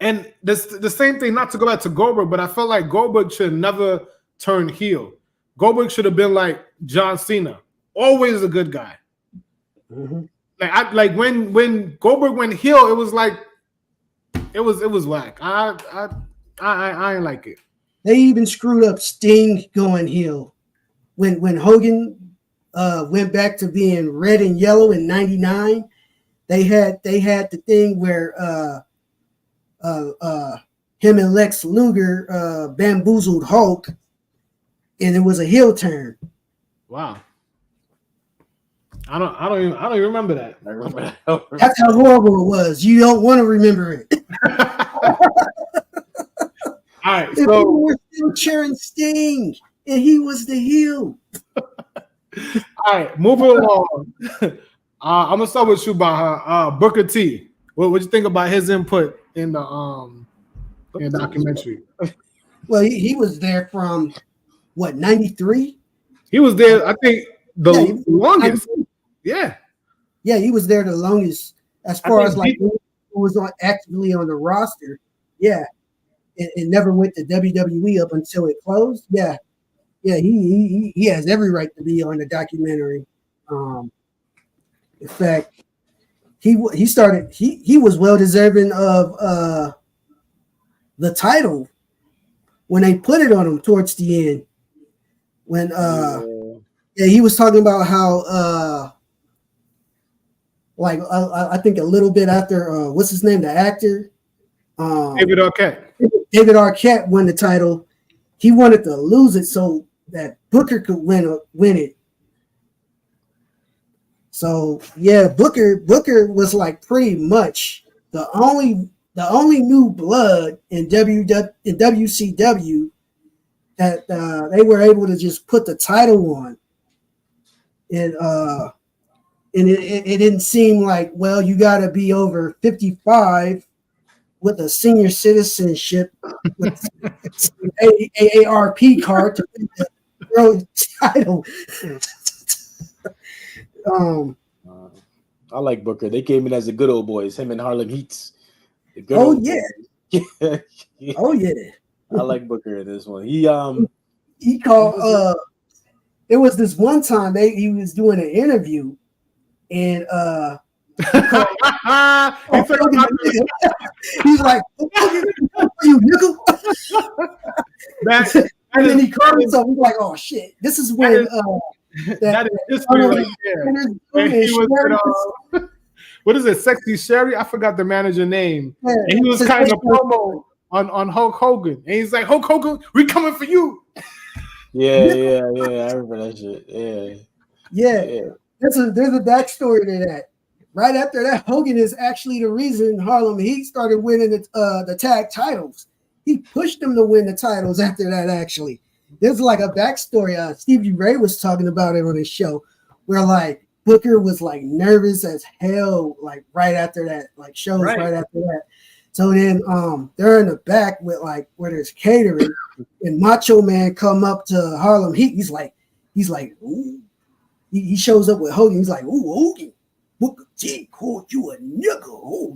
And the same thing, not to go back to Goldberg, but I felt like Goldberg should never turn heel. Goldberg should have been like John Cena, always a good guy. Mm-hmm. Like when Goldberg went heel, it was like it was whack. I ain't like it. They even screwed up Sting going heel when Hogan went back to being red and yellow in '99. They had the thing where him and Lex Luger bamboozled Hulk, and it was a heel turn. Wow. I don't even remember that. I remember that. That's how horrible it was. You don't want to remember it. All right, and so people were still cheering Sting, and he was the heel. All right, moving along. I'm gonna start with you, Baha. Booker T. What you think about his input in the documentary? Well, he was there from what 93. He was there, I think, Yeah, the longest. Yeah. Yeah, he was there the longest as far as like who was on actively on the roster. Yeah, it never went to WWE up until it closed. Yeah, he has every right to be on the documentary. In fact, he was well deserving of the title when they put it on him towards the end. When he was talking about how I think a little bit after what's his name, the actor David Arquette. David Arquette won the title. He wanted to lose it so that Booker could win it. So yeah, Booker was like pretty much the only new blood in WCW that they were able to just put the title on, and it didn't seem like, well, you got to be over 55 with a senior citizenship with AARP card to win the world title. I like Booker. They came in as the good old boys, him and Harlem Heats. Oh yeah. Oh yeah. I like Booker in this one. He called it was this one time he was doing an interview and he's like, you nickel. And then he called himself. He's like, oh shit, this is when that is history right there. He was what is it, Sexy Sherry? I forgot the manager name. Yeah, and he was kind of promo on Hulk Hogan. And he's like, Hulk Hogan, we coming for you. Yeah. I remember that shit. Yeah. There's a backstory to that. Right after that, Hogan is actually the reason Harlem Heat started winning the tag titles. He pushed them to win the titles after that, actually. There's like a backstory. Stevie Ray was talking about it on his show, where like Booker was like nervous as hell, like right after that, like shows right after that. So then they're in the back with like where there's catering, and Macho Man come up to Harlem Heat. He's like, ooh. He shows up with Hogan. He's like, ooh, Hogan, Booker T called you a nigga. Oh,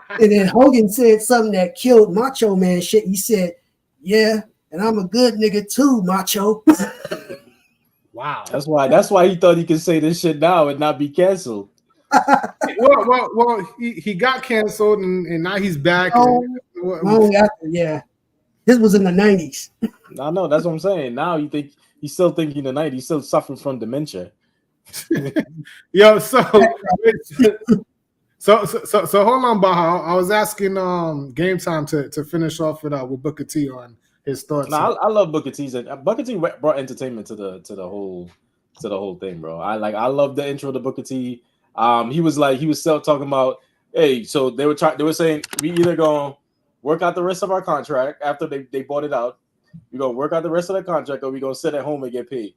and then Hogan said something that killed Macho Man shit. He said, yeah, and I'm a good nigga too, Macho. Wow. That's why he thought he could say this shit now and not be canceled. well, he got canceled and now he's back. Yeah. This was in the 90s. I know, that's what I'm saying. Now he's still thinking in the 90s, he's still suffering from dementia. Yo, so hold on, Baha. I was asking Game Time to finish off with Booker T on his thoughts. No, I love Booker T's. Booker T brought entertainment to the whole thing, bro. I love the intro to Booker T. He was still talking about, hey, so they were saying we either gonna work out the rest of our contract after they bought it out. We're gonna work out the rest of the contract, or we gonna sit at home and get paid.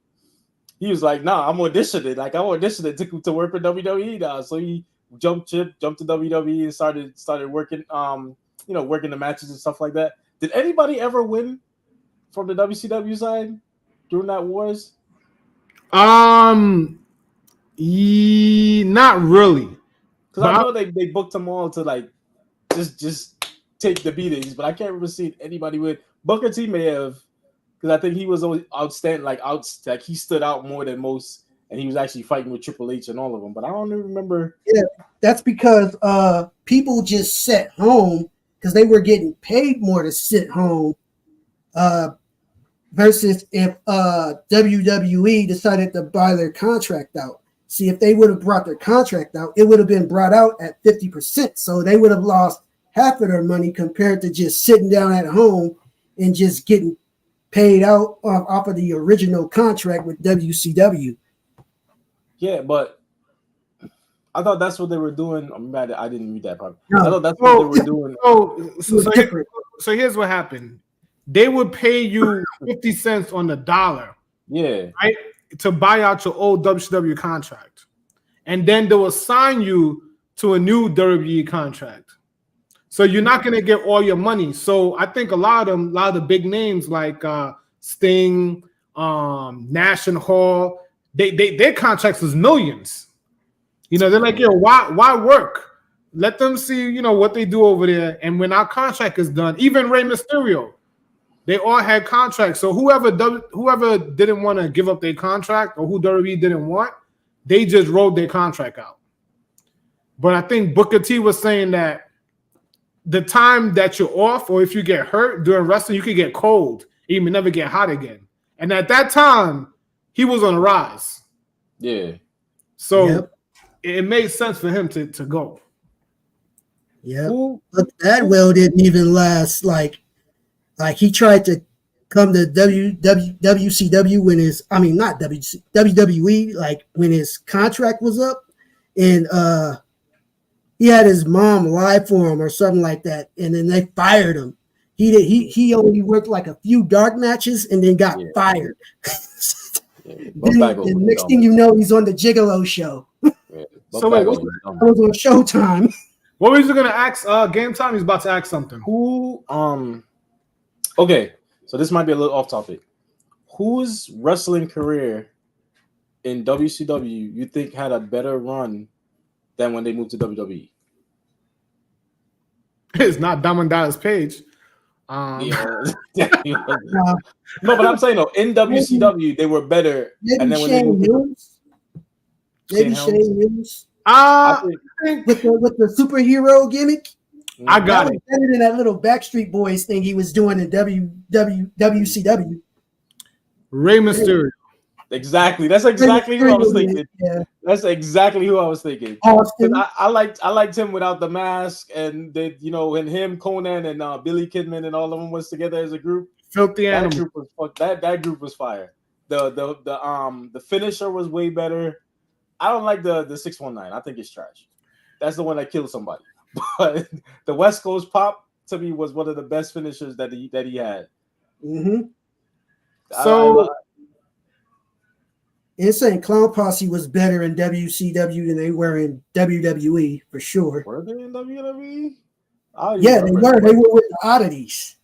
He was like, nah, I'm auditioning. Like, I'm auditioning to work for WWE now. So he jumped to WWE and started working, working the matches and stuff like that. Did anybody ever win from the WCW side during that wars? Not really. Because I know they booked them all to like just take the beatings, but I can't remember seeing anybody win. Booker T may have. Because I think he was always outstanding, like he stood out more than most, and he was actually fighting with Triple H and all of them. But I don't even remember. Yeah, that's because people just sat home because they were getting paid more to sit home. Versus if WWE decided to buy their contract out. See, if they would have brought their contract out, it would have been brought out at 50%. So they would have lost half of their money compared to just sitting down at home and just getting paid out off of the original contract with WCW. Yeah, but I thought that's what they were doing. I'm mad I didn't read that part. No. I thought that's what they were doing. So here's what happened. They would pay you 50 cents on the dollar. Yeah. Right? To buy out your old WCW contract. and then they will sign you to a new WWE contract. So you're not going to get all your money. So I think a lot of the big names like Sting, Nash and Hall, their contracts was millions. You know, they're like, yo, why work? Let them see, you know, what they do over there. And when our contract is done, even Rey Mysterio, they all had contracts. So whoever didn't want to give up their contract or who WWE didn't want, they just rolled their contract out. But I think Booker T was saying that the time that you're off, or if you get hurt during wrestling, you could get cold. You may never get hot again. And at that time, he was on the rise. Yeah. So it made sense for him to go. Yeah. But that well didn't even last. Like he tried to come to WCW when his, I mean, not WWE, like when his contract was up, and he had his mom lie for him or something like that, and then they fired him. He only worked like a few dark matches and then got fired. The next thing you know, he's on the Gigolo show. So wait, what was on Showtime. What was you gonna ask? Game Time. He's about to ask something. Okay, so this might be a little off topic. Whose wrestling career in WCW you think had a better run than when they moved to WWE? It's not Diamond Dallas Page. No, but I'm saying though, in WCW they were better, and then when they moved maybe Shane Hughes. I think with the superhero gimmick. I got it. Better than that little Backstreet Boys thing he was doing in WCW. Rey Mysterio. Exactly. That's exactly who I was thinking. Yeah. That's exactly who I was thinking. Austin. I liked him without the mask, and they, you know, and him, Conan, and Billy Kidman, and all of them was together as a group. Filthy Animal. That group was fire. The finisher was way better. I don't like the 619. I think it's trash. That's the one that killed somebody. But the West Coast Pop to me was one of the best finishers that he had. Mm-hmm. So Insane Clown Posse was better in WCW than they were in WWE for sure. Were they in WWE? Yeah, they were. They were with the Oddities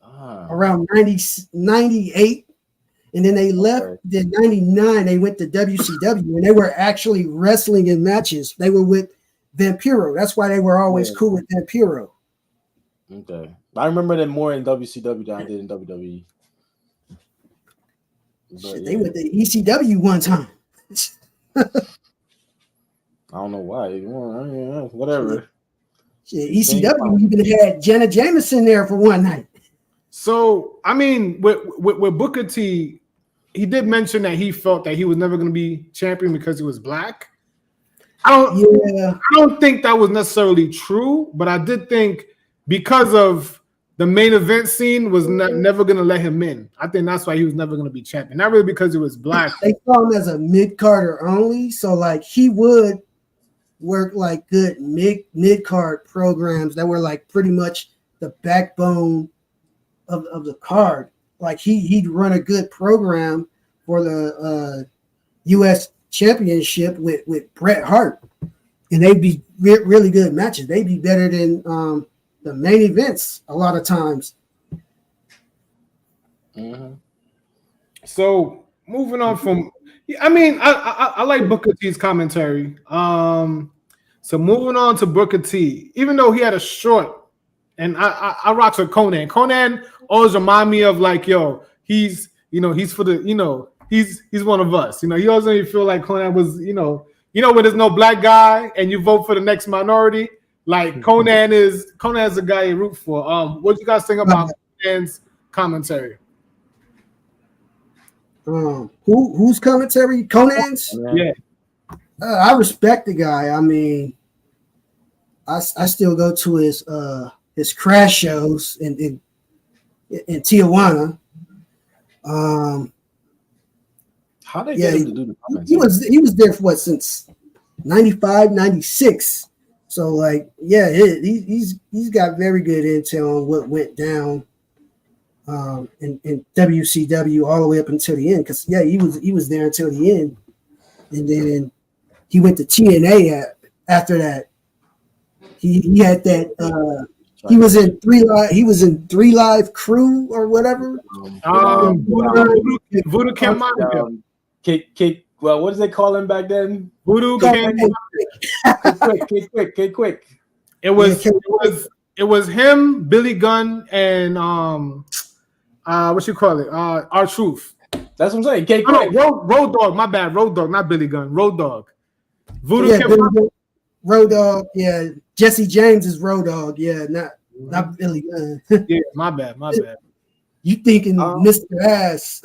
around 98. And then they left in 99. They went to WCW, and they were actually wrestling in matches. They were with Vampiro. That's why they were always cool with Vampiro. Okay. I remember them more in WCW than I did in WWE. Shit, they went to ECW one time. I don't know why. Whatever. Shit, ECW even had Jenna Jameson there for one night. So, I mean, with Booker T, he did mention that he felt that he was never going to be champion because he was black. I don't think that was necessarily true, but I did think because of the main event scene was never going to let him in. I think that's why he was never going to be champion. Not really because he was black. They saw him as a mid-carder only, so like he would work like good mid-card programs that were like pretty much the backbone of the card. Like he'd run a good program for the U.S. Championship with Bret Hart, and they'd be really good matches. They'd be better than the main events a lot of times. Mm-hmm. So moving on from, I mean, I like Booker T's commentary. So moving on to Booker T, even though he had a short, and I rock with Conan. Conan always remind me of like, yo, he's for the, he's one of us. He always made me feel like Conan was, when there's no black guy and you vote for the next minority, like Conan is the guy you root for. What do you guys think about Conan's commentary? Whose commentary? Conan's? Yeah. I respect the guy. I mean, I still go to his crash shows in Tijuana. How they get him to do the commentary? He was there for since 95, 96. So like, yeah, he's got very good intel on what went down in WCW all the way up until the end. Because he was there until the end, and then he went to TNA after that. He had that. He was in Three Live Crew or whatever. Voodoo King Monaco. Well, what did they call him back then? Voodoo King. Quick. It was him, Billy Gunn, and what you call it? R-Truth. That's what I'm saying. Road Dogg. My bad. Road Dogg, not Billy Gunn. Road Dogg. Voodoo King. Road Dogg. Yeah, Jesse James is Road Dogg. Yeah, not Billy Gunn. Yeah, my bad. You thinking Mr. Ass?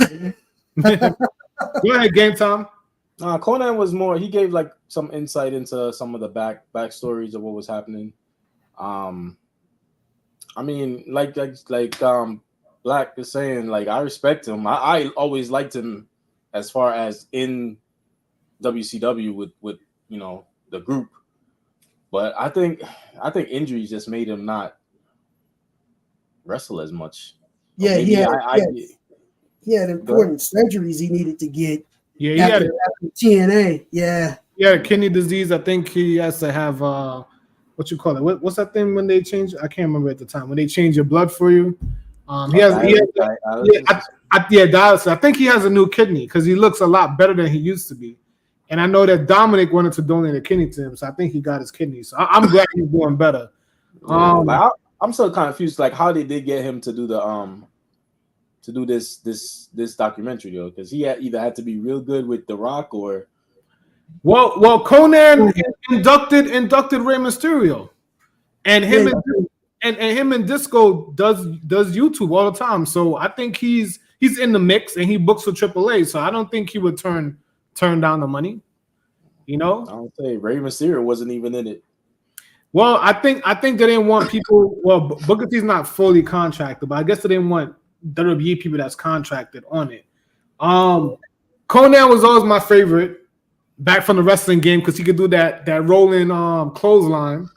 Go ahead, Game Time. Conan was more. He gave like some insight into some of the backstories of what was happening. I mean, like Black is saying, like, I respect him. I always liked him as far as in WCW with the group, but I think injuries just made him not wrestle as much. Yeah, he had important surgeries he needed to get. Yeah, after TNA. Yeah, kidney disease. I think he has to have what you call it? What's that thing when they change? I can't remember at the time when they change your blood for you. Dialysis. I think he has a new kidney because he looks a lot better than he used to be. And I know that Dominic wanted to donate a kidney to him, so I think he got his kidney. So I'm glad he's doing better. I'm so confused. Like, how they did get him to do this documentary though, because he either had to be real good with The Rock or. Well, Conan inducted Rey Mysterio, and him and Disco does YouTube all the time. So I think he's in the mix, and he books for AAA. So I don't think he would turn down the money. I don't say Rey Mysterio wasn't even in it. Well, I think they didn't want people. Well, Booker T's not fully contracted, but I guess they didn't want WWE people that's contracted on it. Conan was always my favorite back from the wrestling game because he could do that rolling clothesline.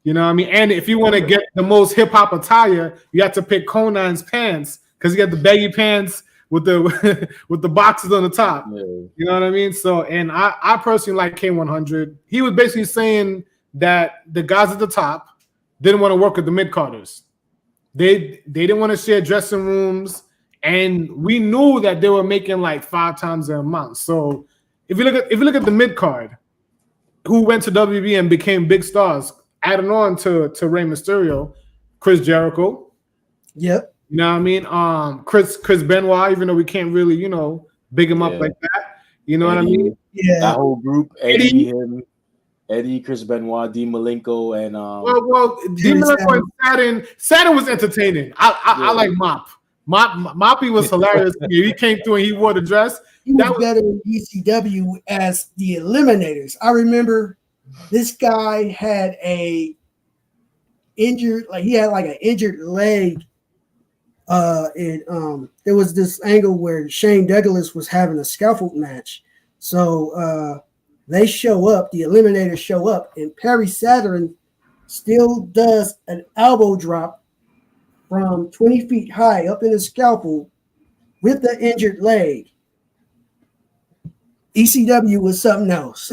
You know what I mean? And if you want to get the most hip hop attire, you have to pick Conan's pants because he got the baggy pants with the with the boxes on the top. Yeah. You know what I mean? So, and I personally like K100. He was basically saying that the guys at the top didn't want to work with the mid-carders. They didn't want to share dressing rooms, and we knew that they were making like 5 times the amount. So if you look at the mid-card, who went to WB and became big stars, adding on to Rey Mysterio, Chris Jericho. Yep. You know what I mean? Chris Benoit, even though we can't really, big him up like that. You know what I mean? Yeah. That whole group, Eddie, Chris Benoit, Dean Malenko, and well, Dean Malenko and Saturn was entertaining. I like Mop. Moppy was hilarious. He came through and he wore the dress. He was better in ECW as the Eliminators. I remember this guy had an injured leg. There was this angle where Shane Douglas was having a scaffold match. So they show up, the Eliminators show up, and Perry Saturn still does an elbow drop from 20 feet high up in the scalpel with the injured leg. ECW was something else.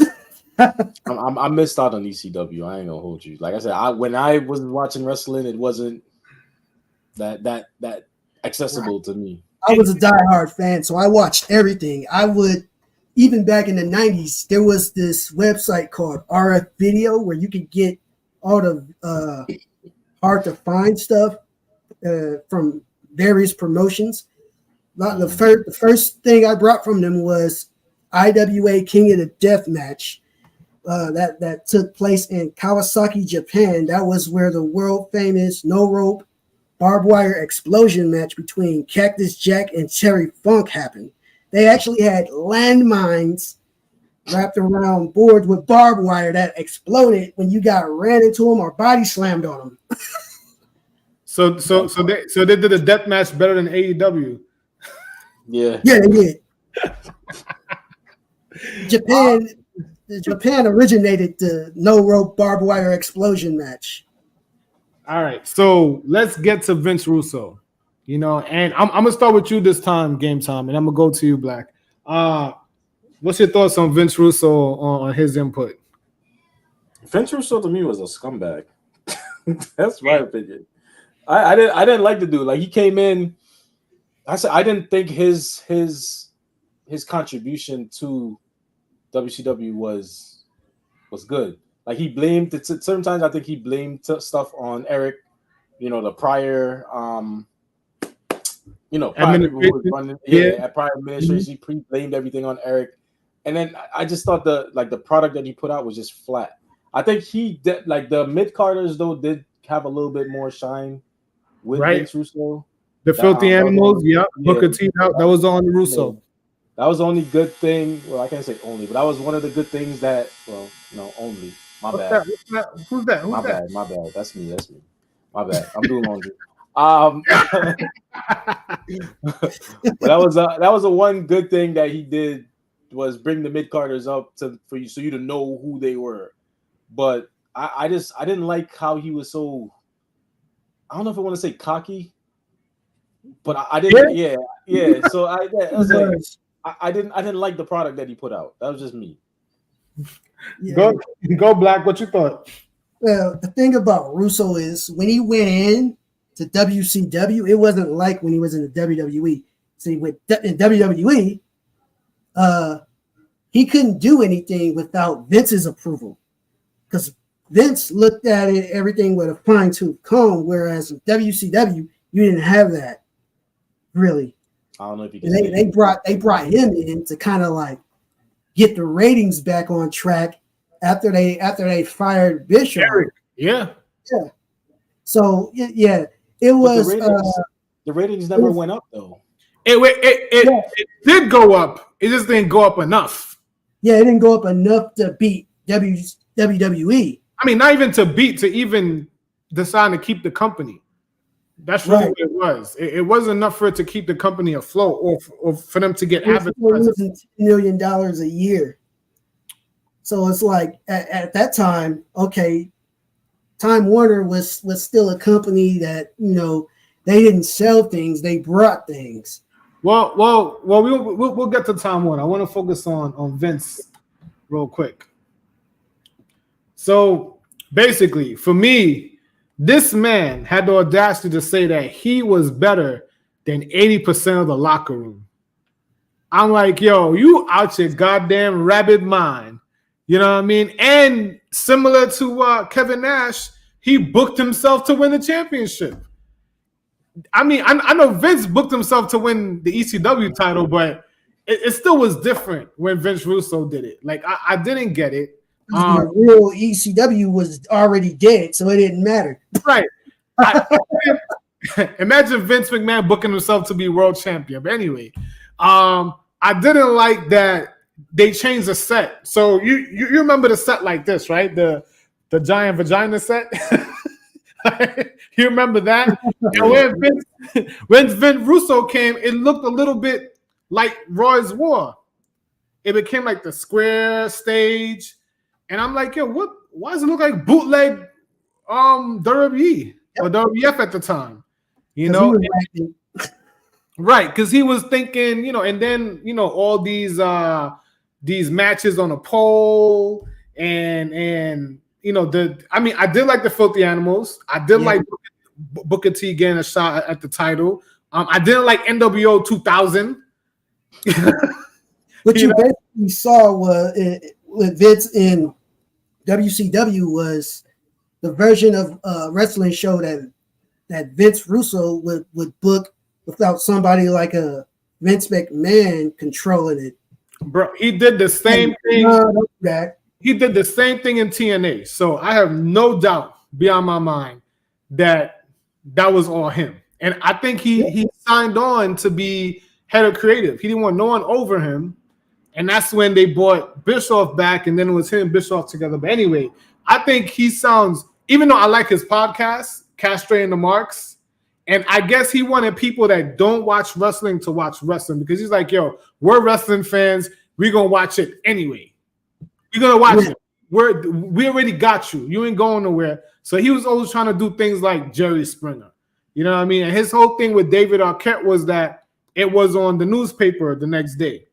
I missed out on ECW. I ain't gonna hold you. Like I said, when I was watching wrestling, it wasn't that accessible to me. I was a diehard fan, so I watched everything. I would, even back in the 90s, there was this website called RF Video where you could get all the hard to find stuff from various promotions. The first thing I brought from them was IWA King of the Death match that took place in Kawasaki, Japan. That was where the world famous no rope barbed wire explosion match between Cactus Jack and Terry Funk happened. They actually had landmines wrapped around boards with barbed wire that exploded when you ran into them or body slammed on them. So they did a death match better than AEW. Yeah, they did. Japan originated the no rope barbed wire explosion match. All right, so let's get to Vince Russo. And I'm gonna start with you this time, Game Time, and I'm gonna go to you, Black. What's your thoughts on Vince Russo on his input? Vince Russo to me was a scumbag. That's my opinion. I didn't like the dude. Like he came in. I didn't think his contribution to WCW was good. Like he blamed it. Sometimes I think he blamed stuff on Eric. The prior prior people who was running, prior administration. He blamed everything on Eric, and then I just thought the product that he put out was just flat. I think he did, like the mid carders though did have a little bit more shine with Vince Russo. The Filthy Animals, Booker T. That was on Russo. That was the only good thing. Well, I can't say only, but that was one of the good things that. Well, no, only. My bad. Who's that? My bad. That's me. My bad. I'm doing laundry. But that was a one good thing that he did was bring the mid carders up for you to know who they were. But I didn't like how he was so. I don't know if I want to say cocky, but I didn't. Yeah. So I didn't like the product that he put out. That was just me. Yeah. Go Black. What you thought? Well, the thing about Russo is when he went in to WCW, it wasn't like when he was in the WWE. See, with in WWE, he couldn't do anything without Vince's approval because Vince looked at it everything with a fine-tooth comb, whereas with WCW, you didn't have that really. I don't know if you can. They brought him in to kind of like get the ratings back on track after they fired Bishop. Yeah. So it was. The ratings never went up though. It did go up. It just didn't go up enough. Yeah, it didn't go up enough to beat WWE. I mean, not even to even decide to keep the company. That's really what it was. It wasn't enough for it to keep the company afloat, or for them to get advertising. $10 million a year. So it's like at that time, okay, Time Warner was still a company that they didn't sell things; they brought things. Well, we'll get to Time Warner. I want to focus on Vince real quick. So basically, for me, this man had the audacity to say that he was better than 80% of the locker room. I'm like, yo, you out your goddamn rabbit mind. You know what I mean? And similar to Kevin Nash, he booked himself to win the championship. I mean, I know Vince booked himself to win the ECW title, but it still was different when Vince Russo did it. Like, I didn't get it. The real ECW was already dead, so it didn't matter. Right. Imagine Vince McMahon booking himself to be world champion. But anyway, I didn't like that they changed the set. So you remember the set like this, right? The giant vagina set. You remember that? And when Vince Russo came, it looked a little bit like Roy's War. It became like the square stage. And I'm like, yo, what? Why does it look like bootleg WWE or WWF at the time? Right? Because he was thinking, and then all these matches on a pole, and I did like the Filthy Animals. I did like Booker T getting a shot at the title. I didn't like NWO 2000. What you basically saw was with Vince in WCW was the version of a wrestling show that Vince Russo would book without somebody like a Vince McMahon controlling it. Bro, he did the same thing. He did the same thing in TNA. So I have no doubt beyond my mind that was all him. And I think he signed on to be head of creative. He didn't want no one over him. And that's when they brought Bischoff back, and then it was him and Bischoff together. But anyway, I think he sounds, even though I like his podcast, Castrating the Marks, and I guess he wanted people that don't watch wrestling to watch wrestling, because he's like, yo, we're wrestling fans. We're going to watch it anyway. We're going to watch it. We already got you. You ain't going nowhere. So he was always trying to do things like Jerry Springer. You know what I mean? And his whole thing with David Arquette was that it was on the newspaper the next day.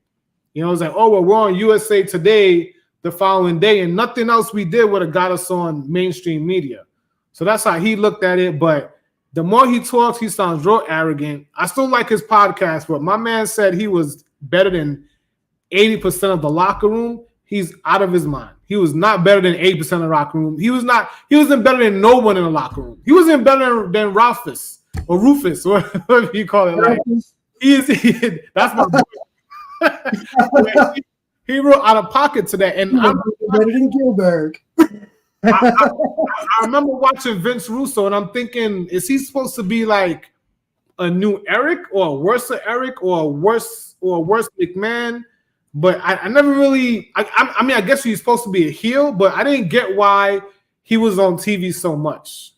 You know, it's like, oh, well, we're on USA Today the following day, and nothing else we did would have got us on mainstream media. So that's how he looked at it. But the more he talks, he sounds real arrogant. I still like his podcast, but my man said he was better than 80% of the locker room. He's out of his mind. He was not better than 80% of the locker room. He wasn't better than no one in the locker room. He wasn't better than Rufus, whatever you call it. Like, that's my boy. He wrote out of pocket today. And better than Gilbert. I remember watching Vince Russo, and I'm thinking, is he supposed to be like a new Eric or a worse Eric or a worse McMahon? But I never really. I mean, I guess he's supposed to be a heel, but I didn't get why he was on TV so much.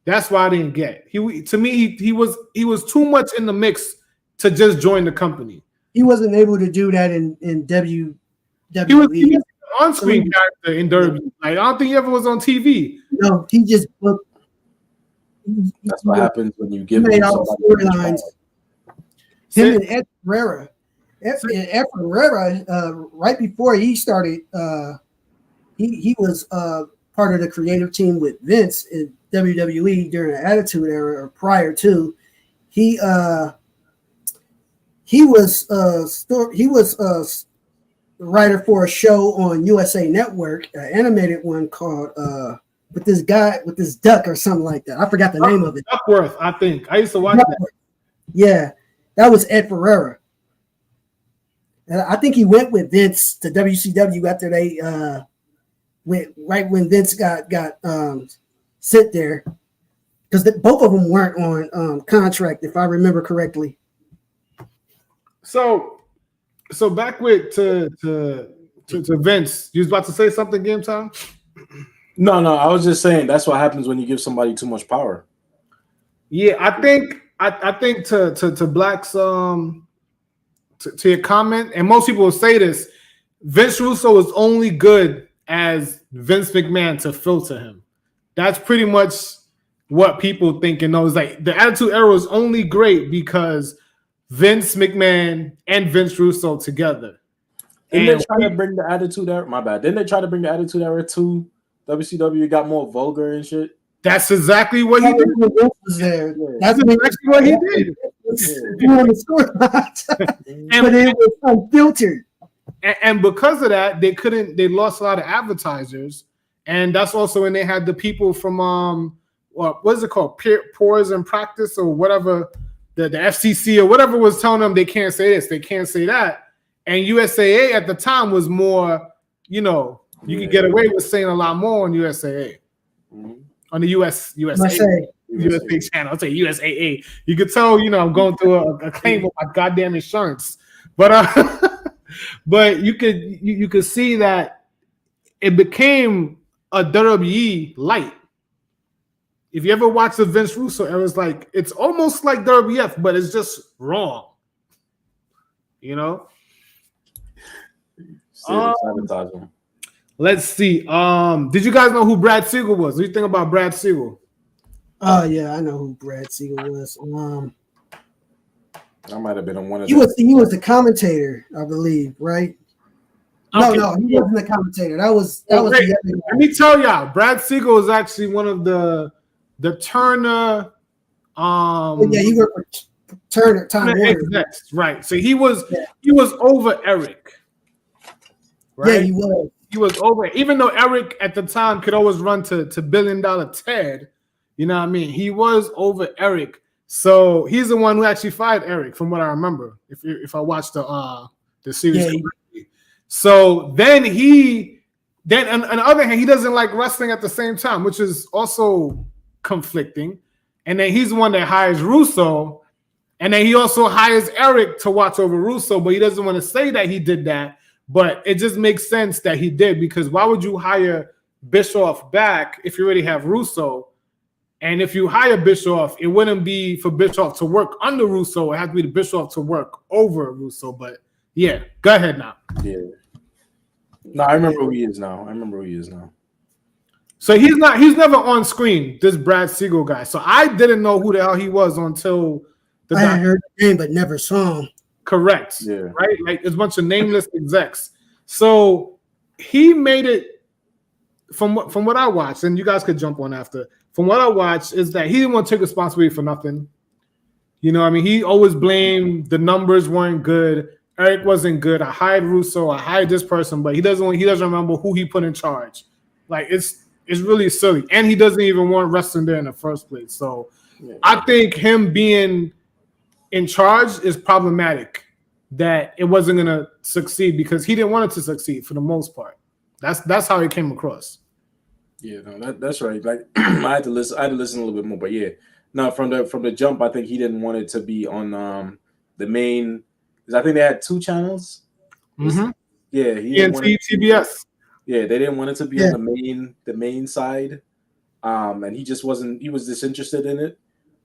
That's why I didn't get. He was too much in the mix to just join the company. He wasn't able to do that in WWE. He was an on-screen character in Derby. Like, I don't think he ever was on TV. No, he just looked. That's what happens when you give him all storylines. Him and Ed Ferreira. Ed Ferreira, right before he started, he was part of the creative team with Vince in WWE during the Attitude Era or prior to. He was a writer for a show on USA Network, an animated one called with this duck or something like that. I forgot the name of it. Duckworth, I think. I used to watch that. Yeah, that was Ed Ferreira. And I think he went with Vince to WCW after they went right when Vince got sent there, because both of them weren't on contract, if I remember correctly. So back to Vince. You was about to say something, Game Time? No. I was just saying that's what happens when you give somebody too much power. Yeah, I think to Black's to your comment, and most people will say this, Vince Russo is only good as Vince McMahon to filter him. That's pretty much what people think and know. Is like the Attitude Era is only great because Vince McMahon and Vince Russo together. Didn't they try to bring the Attitude Era? My bad. Didn't they try to bring the Attitude Era to WCW? It got more vulgar and shit. That's exactly what he did. That's exactly what he did. But it was unfiltered. And because of that, they lost a lot of advertisers. And that's also when they had the people from what is it called? Pores in Practice or whatever, the FCC or whatever was telling them they can't say this, they can't say that. And USAA at the time was more, you could get away with saying a lot more on USAA. Mm-hmm. On the USA channel. I'll say USAA. You could tell, I'm going through a claim of my goddamn insurance. But but you could see that it became a WWE light. If you ever watch the Vince Russo era, it's almost like WWF, but it's just wrong. Let's see. Did you guys know who Brad Siegel was? What do you think about Brad Siegel? Oh yeah, I know who Brad Siegel was. I might have been on one of He was the commentator, I believe, right? Okay. No, he wasn't the commentator. That was let me tell y'all, Brad Siegel is actually one of the Turner. Yeah, he worked for Turner. Time Warner. Right. So he was over Eric. Right? Yeah, he was. He was over, even though Eric at the time could always run to $1 billion Ted. You know what I mean? He was over Eric. So he's the one who actually fired Eric, from what I remember. If I watched the series correctly. So then on the other hand, he doesn't like wrestling at the same time, which is also conflicting. And then he's the one that hires Russo, and then he also hires Eric to watch over Russo, but he doesn't want to say that he did that. But it just makes sense that he did, because why would you hire Bischoff back if you already have Russo? And if you hire Bischoff, it wouldn't be for Bischoff to work under Russo. It has to be the Bischoff to work over Russo. But yeah, go ahead now. Yeah. No, I remember who he is now. So he's never on screen, this Brad Siegel guy. So I didn't know who the hell he was until I heard the name but never saw him. Correct. Yeah. Right? Like it's a bunch of nameless execs. So he made it from what I watched, and you guys could jump on after. From what I watched, is that he didn't want to take responsibility for nothing. You know, I mean, he always blamed the numbers weren't good. Eric wasn't good. I hired Russo. I hired this person, but he doesn't remember who he put in charge. Like it's really silly, and he doesn't even want wrestling there in the first place. So I think him being in charge is problematic. That it wasn't gonna succeed because he didn't want it to succeed for the most part. That's how it came across. Yeah, no, that's right. Like I had to listen a little bit more, but yeah, no, from the jump, I think he didn't want it to be on the main. Because I think they had 2 channels. Mm-hmm. Yeah, he didn't want it TBS. Yeah, they didn't want it to be on the main side, and he just wasn't. He was disinterested in it.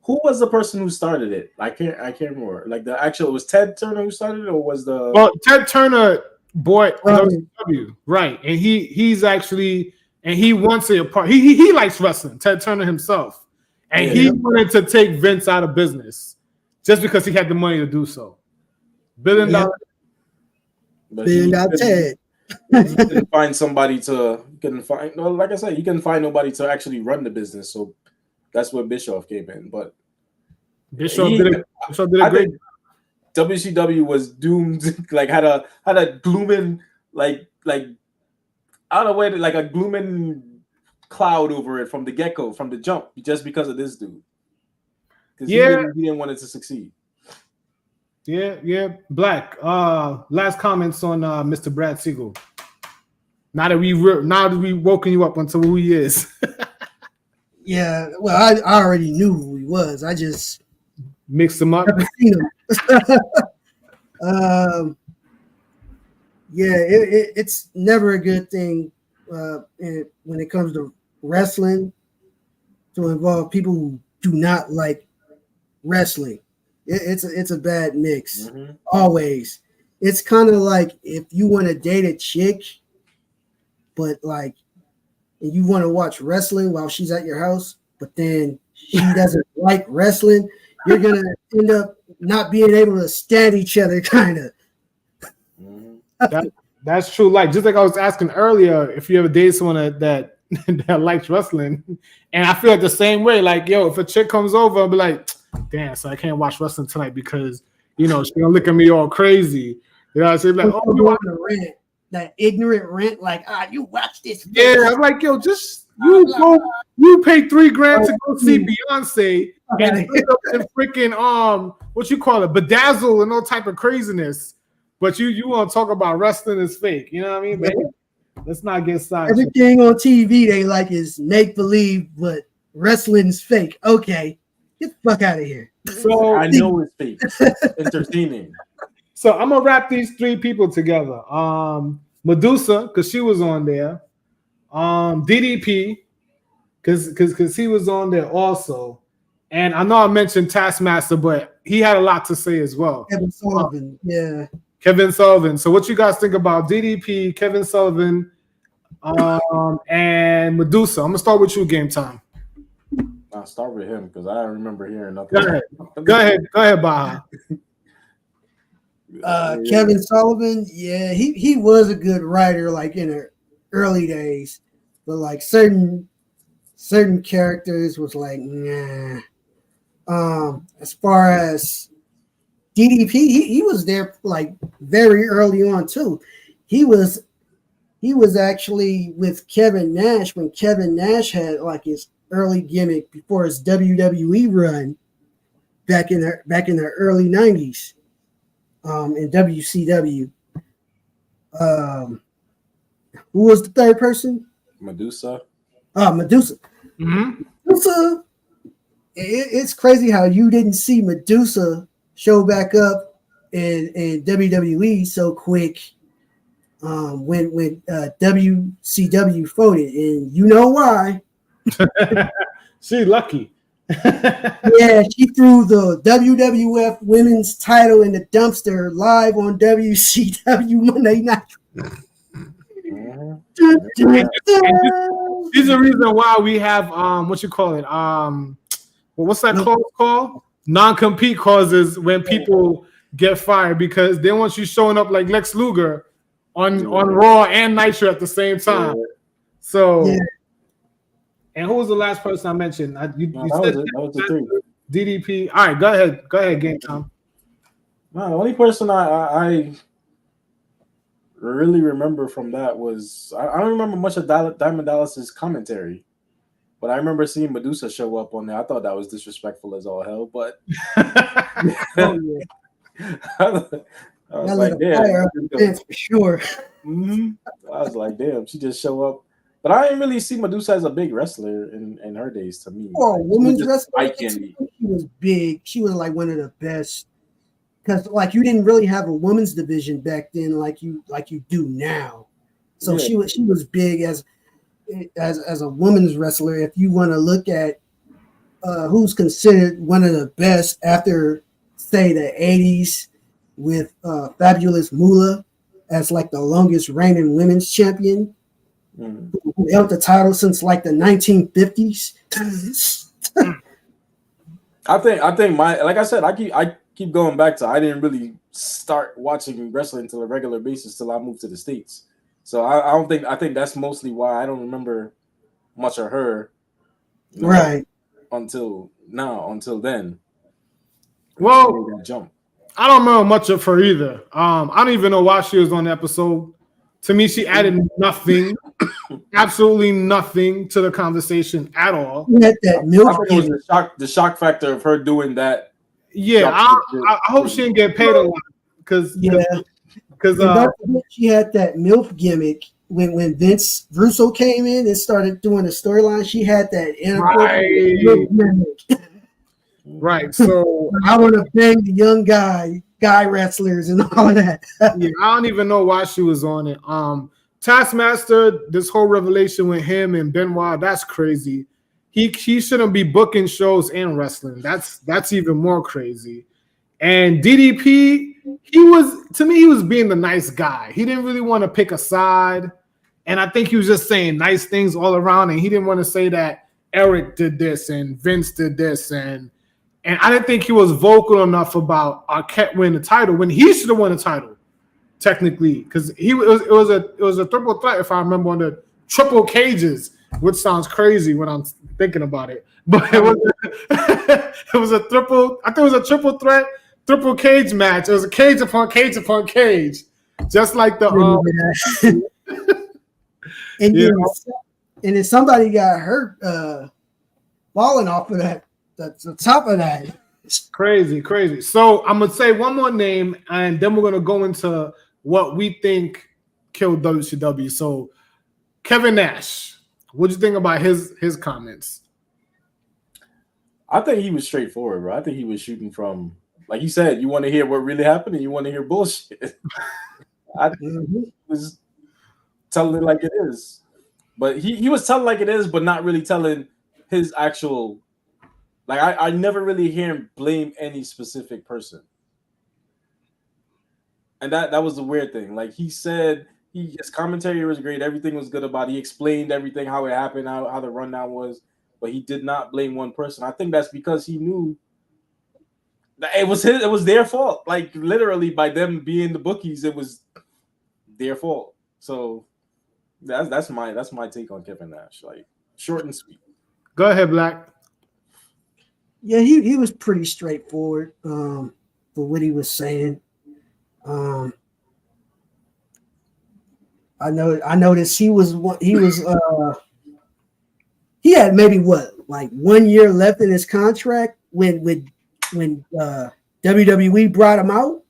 Who was the person who started it? I can't remember. Like it was Ted Turner who started it, or was the Ted Turner bought WCW, right? And he's actually he wants it apart. He likes wrestling. Ted Turner himself, and he wanted to take Vince out of business just because he had the money to do so. $1 billion Ted. He couldn't find somebody like I said, he couldn't find nobody to actually run the business. So that's where Bischoff came in. But Bischoff did a great. WCW was doomed. Like had a glooming like out of the way, like a glooming cloud over it from the get-go, from the jump, just because of this dude. Because he didn't want it to succeed. Yeah. Black. Last comments on Mr. Brad Siegel. Now that we woken you up onto who he is. Yeah, well, I already knew who he was. I just mixed him up. Never seen him. It's never a good thing when it comes to wrestling to involve people who do not like wrestling. It's a bad mix. Mm-hmm. Always. It's kind of like if you want to date a chick, but like and you want to watch wrestling while she's at your house, but then she doesn't like wrestling, you're gonna end up not being able to stand each other, kind of. That's true. Like just like I was asking earlier, if you ever date someone that likes wrestling, and I feel like the same way. Like, yo, if a chick comes over, I'll be like, damn, so I can't watch wrestling tonight because she's gonna look at me all crazy. She's like, oh, you want to rant. That ignorant rant, like, you watch this. Yeah, I'm like, yo, just you pay $3,000 to go see Beyonce and freaking what you call it, bedazzle and all type of craziness, but you want to talk about wrestling is fake, you know what I mean? But let's not get sidetracked. Everything on TV they like is make believe, but wrestling's fake. Okay, get the fuck out of here. So I know it's fake. Entertaining. So I'm gonna wrap these 3 people together. Medusa, because she was on there. DDP, because he was on there also. And I know I mentioned Taskmaster, but he had a lot to say as well. Kevin Sullivan, Kevin Sullivan. So what you guys think about DDP, Kevin Sullivan, and Medusa? I'm gonna start with you, Game Time. I'll start with him because I don't remember hearing nothing. Go ahead, Baha. Kevin Sullivan, he was a good writer, like in the early days, but like certain characters was like, nah. As far as DDP, he was there like very early on too. He was actually with Kevin Nash when Kevin Nash had like his early gimmick before his WWE run back in the early 90s. In WCW. Who was the third person? Medusa. Medusa. Mm-hmm. Medusa. It's crazy how you didn't see Medusa show back up in WWE so quick when WCW folded, and you know why. She's lucky. Yeah, she threw the WWF Women's title in the dumpster live on WCW Monday night. There's a reason why we have what you call it what's that clause called? Non-compete clauses when people get fired because they want you showing up like Lex Luger on Raw and Nitro at the same time. Yeah. So, and who was the last person I mentioned? You said that was the three. DDP. All right, go ahead, Game Time. No, the only person I really remember from that was I don't remember much of Diamond Dallas's commentary, but I remember seeing Medusa show up on there. I thought that was disrespectful as all hell, but I was like, damn, for sure. Mm-hmm. I was like, damn, she just show up. But I didn't really see Medusa as a big wrestler in her days. To me, a woman's wrestler, she was big. She was like one of the best. Because like you didn't really have a women's division back then, like you do now. So she was big as a women's wrestler. If you want to look at who's considered one of the best after, say, the 80s, with Fabulous Moolah as like the longest reigning women's champion, who held the title since like the 1950s. I think like I said, I keep going back to I didn't really start watching wrestling until a regular basis till I moved to the States. So I think that's mostly why I don't remember much of her. Right. Until then. Well, jump. I don't remember much of her either. I don't even know why she was on the episode. To me, she added nothing, absolutely nothing to the conversation at all. That it was the shock factor of her doing that. Yeah, I hope she didn't get paid a lot because she had that MILF gimmick when Vince Russo came in and started doing the storyline. She had that MILF gimmick. Right. So I want to bang the young guy wrestlers and all of that. Yeah, I don't even know why she was on it. Taskmaster, this whole revelation with him and Benoit, that's crazy. He shouldn't be booking shows and wrestling. That's even more crazy. And DDP, he was being the nice guy. He didn't really want to pick a side. And I think he was just saying nice things all around. And he didn't want to say that Eric did this and Vince did this. And I didn't think he was vocal enough about Arquette winning the title when he should have won the title, technically, because it was a triple threat, if I remember, on the triple cages, which sounds crazy when I'm thinking about it. But it was a triple. I think it was a triple threat, triple cage match. It was a cage upon cage upon cage, just like the. And then somebody got hurt falling off of that. That's the top of that. Crazy. So I'm gonna say one more name, and then we're gonna go into what we think killed WCW. So Kevin Nash, what do you think about his comments? I think he was straightforward, bro. I think he was shooting from, like you said, you want to hear what really happened, and you want to hear bullshit. I was telling it like it is, but he was telling like it is, but not really telling his actual. Like I never really hear him blame any specific person. And that was the weird thing. Like he said his commentary was great, everything was good about it. He explained everything, how it happened, how the rundown was, but he did not blame one person. I think that's because he knew that it was their fault. Like literally by them being the bookies, it was their fault. So that's my take on Kevin Nash. Like short and sweet. Go ahead, Black. Yeah, he was pretty straightforward for what he was saying. I noticed he had maybe 1 year left in his contract when WWE brought him out.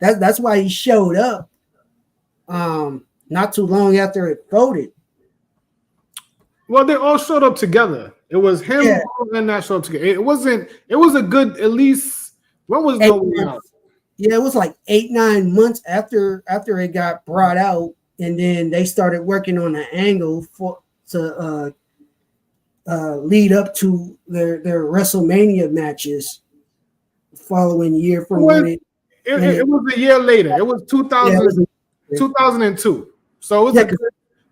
That's why he showed up not too long after it folded. Well, they all showed up together. It was him and that showed up together. It was a good, at least, when was No Way Out? Yeah, it was like 8-9 months after it got brought out, and then they started working on an angle to lead up to their WrestleMania matches the following year from when it was a year later. It was 2002. So it was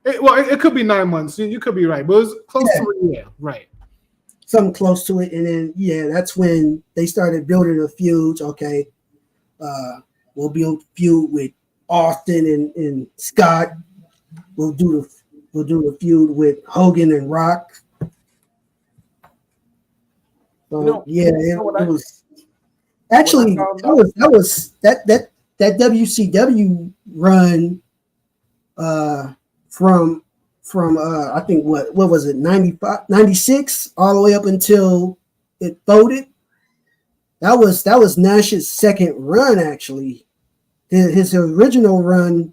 it could be 9 months. You could be right, but it was close to a year, right? Something close to it, and then that's when they started building a feud. Okay, We'll build feud with Austin and Scott. We'll do the feud with Hogan and Rock. So it was actually that WCW run from I think what was it 95, 96 all the way up until it folded. That was Nash's second run actually. His original run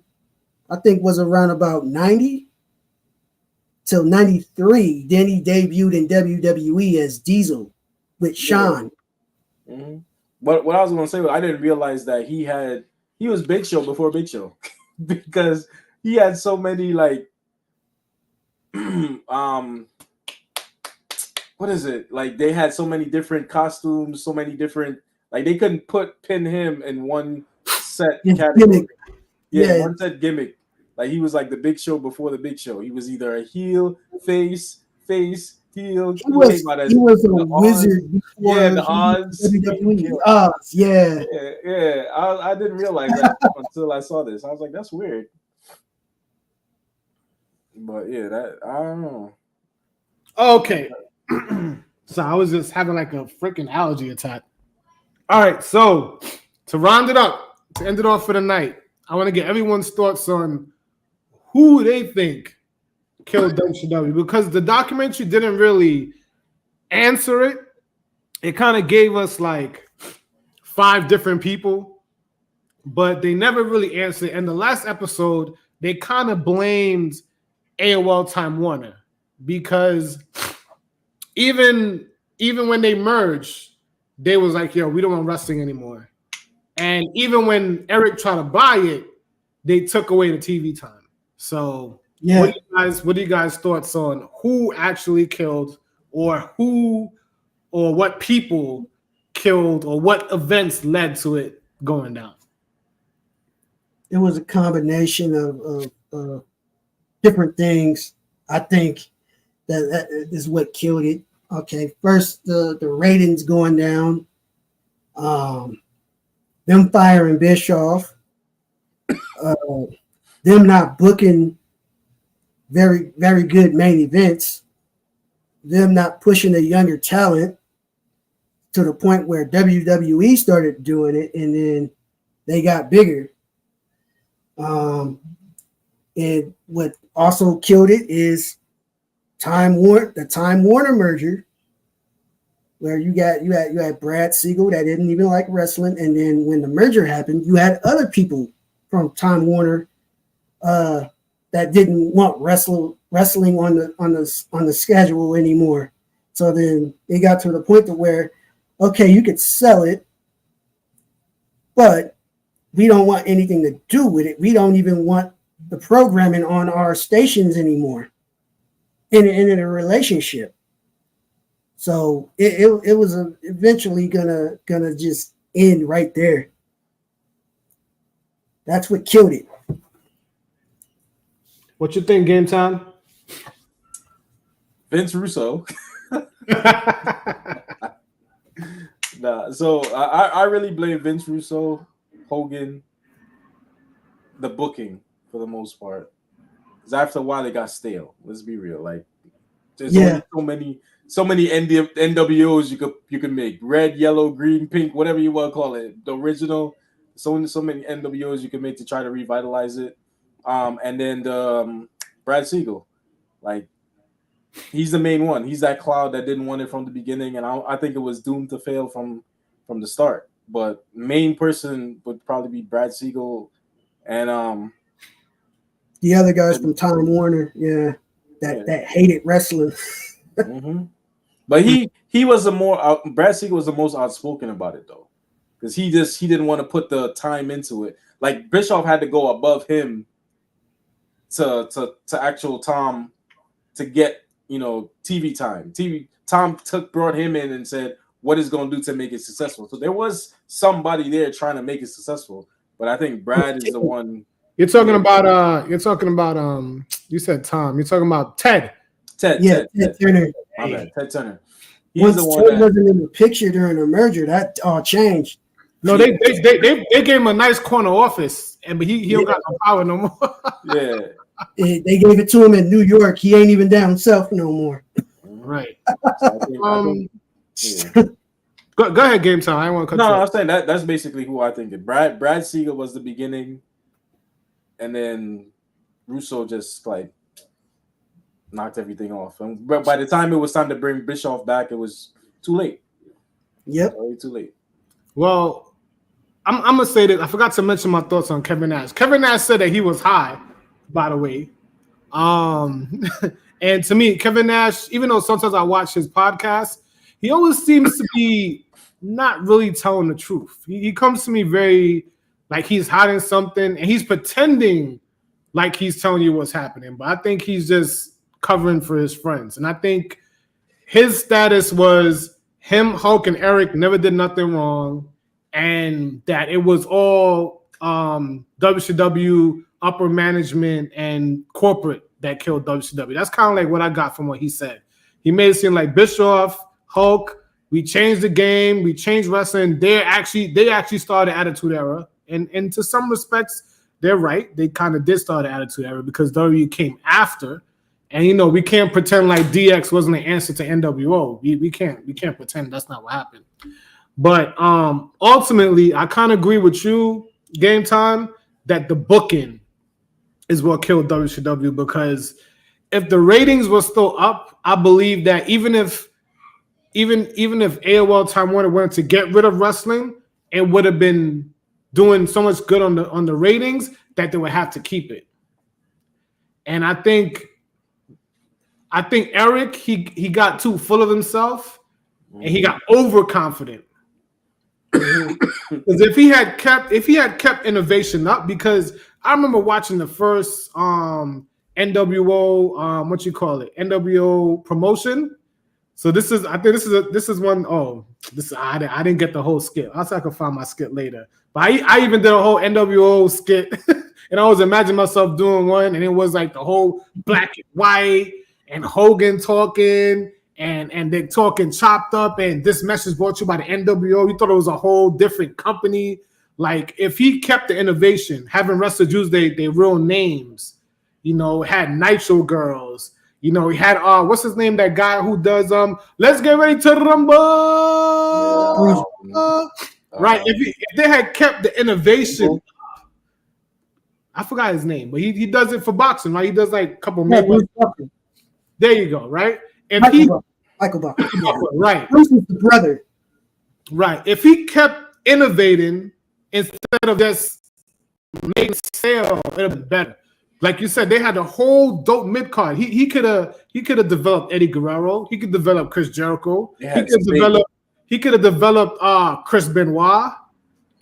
I think was around about 90 till 93. Then he debuted in WWE as Diesel with Shawn. Mm-hmm. But what I was going to say was I didn't realize that he was Big Show before Big Show because he had so many like what is it? Like they had so many different costumes, so many different like they couldn't pin him in one set category. One set gimmick. Like he was like the Big Show before the Big Show. He was either a heel, face, heel. He was a wizard before the odds. WWE. Odds, yeah. I didn't realize that until I saw this. I was like, that's weird. But yeah, that I don't know. Okay. So I was just having like a freaking allergy attack. All right, so to round it up, to end it off for the night, I want to get everyone's thoughts on who they think killed WCW because the documentary didn't really answer it. It kind of gave us like 5 different people, but they never really answered it. And the last episode, they kind of blamed AOL Time Warner because even when they merged, they was like, yo, we don't want wrestling anymore. And even when Eric tried to buy it, they took away the TV time. So what are you guys thoughts on who actually killed or what people killed or what events led to it going down? It was a combination of different things. I think that is what killed it. Okay, first the ratings going down, them firing Bischoff, them not booking very, very good main events, them not pushing the younger talent to the point where WWE started doing it, and then they got bigger. And what also killed it is the Time Warner merger, where you had Brad Siegel that didn't even like wrestling, and then when the merger happened, you had other people from Time Warner that didn't want wrestling on the schedule anymore. So then it got to the point to where, okay, you could sell it, but we don't want anything to do with it. We don't even want the programming on our stations anymore in a relationship. So it was eventually gonna just end right there. That's what killed it. What you think, Game Time? Vince Russo. So I really blame Vince Russo, Hogan, the booking for the most part. Because after a while, they got stale. Let's be real. Like, there's only so many NWOs you can make. Red, yellow, green, pink, whatever you want to call it. The original. So many NWOs you can make to try to revitalize it. And then the Brad Siegel, like he's the main one. He's that cloud that didn't want it from the beginning, and I think it was doomed to fail from the start. But main person would probably be Brad Siegel, and the other guys from Time Warner, that hated wrestling. Mm-hmm. But he was Brad Siegel was the most outspoken about it though, because he didn't want to put the time into it. Like Bischoff had to go above him to actual Tom to get TV time. Tom brought him in and said what is going to do to make it successful. So there was somebody there trying to make it successful, but I think Brad is the one. You're talking about you said Tom. You're talking about Ted. Ted Turner. My bad, Ted Turner. Once Ted wasn't in the picture during the merger, that all changed. No, they gave him a nice corner office, but he don't got no power no more. Yeah. They gave it to him in New York. He ain't even down south no more. Right. So yeah. Go ahead, Game Time. I don't want to cut you No, off. I'm saying that's basically who I think. Brad Siegel was the beginning, and then Russo just like knocked everything off. But by the time it was time to bring Bischoff back, it was too late. Yep. Already too late. Well, I'm gonna say that I forgot to mention my thoughts on Kevin Nash. Kevin Nash said that he was high, by the way. And to me, Kevin Nash, even though sometimes I watch his podcast, he always seems to be not really telling the truth. He comes to me very like he's hiding something and he's pretending like he's telling you what's happening. But I think he's just covering for his friends. And I think his status was him, Hulk, and Eric never did nothing wrong. And that it was all WCW upper management and corporate that killed WCW. That's kind of like what I got from what he said. He made it seem like Bischoff, Hulk, we changed the game, we changed wrestling. They actually started Attitude Era. And to some respects, they're right. They kind of did start the Attitude Era because WWE came after. And you know, we can't pretend like DX wasn't the answer to NWO. We can't pretend that's not what happened. But ultimately, I kind of agree with you, Game Time, that the booking is what killed WCW because if the ratings were still up, I believe that even if AOL Time Warner wanted to get rid of wrestling, it would have been doing so much good on the ratings that they would have to keep it. And I think Eric he got too full of himself and he got overconfident. Because if he had kept innovation up, because I remember watching the first NWO NWO promotion. So I didn't get the whole skit. I could find my skit later. But I even did a whole NWO skit and I was imagining myself doing one and it was like the whole black and white and Hogan talking and they're talking chopped up and this message brought you by the NWO. You thought it was a whole different company. Like if he kept the innovation, having wrestlers use their real names, you know, had Nitro Girls, you know, he had what's his name? That guy who does Let's Get Ready to Rumble. Right. If they had kept the innovation, I forgot his name, but he does it for boxing, right? He does like a couple minutes. There you go, right? If Michael Bucker. Right. Bruce is the brother. Right. If he kept innovating instead of just making sale, it would have been better. Like you said, they had a whole dope mid card. He could have developed Eddie Guerrero. He could develop Chris Jericho. He could have developed Chris Benoit.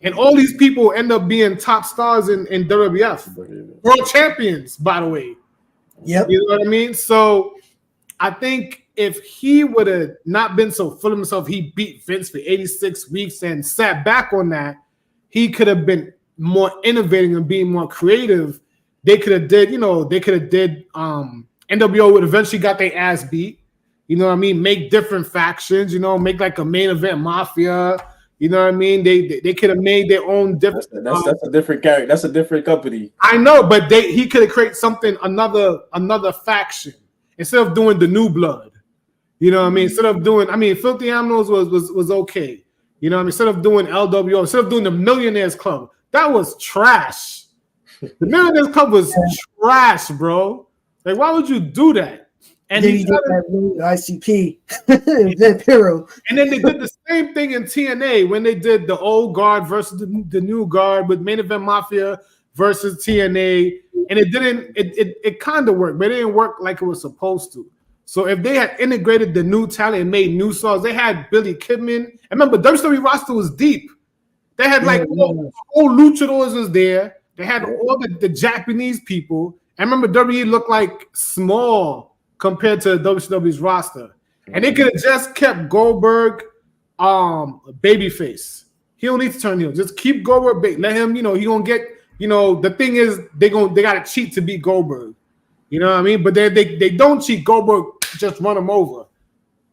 And all these people end up being top stars in WWF. World champions, by the way. Yep. You know what I mean? So I think if he would have not been so full of himself, he beat Vince for 86 weeks and sat back on that, he could have been more innovating and being more creative. They could have did NWO would eventually got their ass beat. You know what I mean? Make different factions, you know, make like a main event mafia. You know what I mean? They could have made their own different. That's a different character. That's a different company. I know, but he could have created something, another faction instead of doing the New Blood. You know what I mean? Instead of doing, Filthy Animals was okay. You know what I mean? Instead of doing LWO, instead of doing the Millionaires Club, that was trash. The Millionaires Club was trash, bro. Like, why would you do that? And then he did that ICP, Vampiro. And then they did the same thing in TNA when they did the old guard versus the new guard with Main Event Mafia versus TNA. And it kind of worked, but it didn't work like it was supposed to. So if they had integrated the new talent and made new songs, they had Billy Kidman. I remember WWE roster was deep. They had all luchadors was there. They had all the Japanese people. I remember WWE looked like small compared to WCW's roster. And they could have just kept Goldberg babyface. He don't need to turn heel. Just keep Goldberg let him, he gonna get, the thing is they gotta cheat to beat Goldberg. You know what I mean? But they don't cheat. Goldberg just run him over.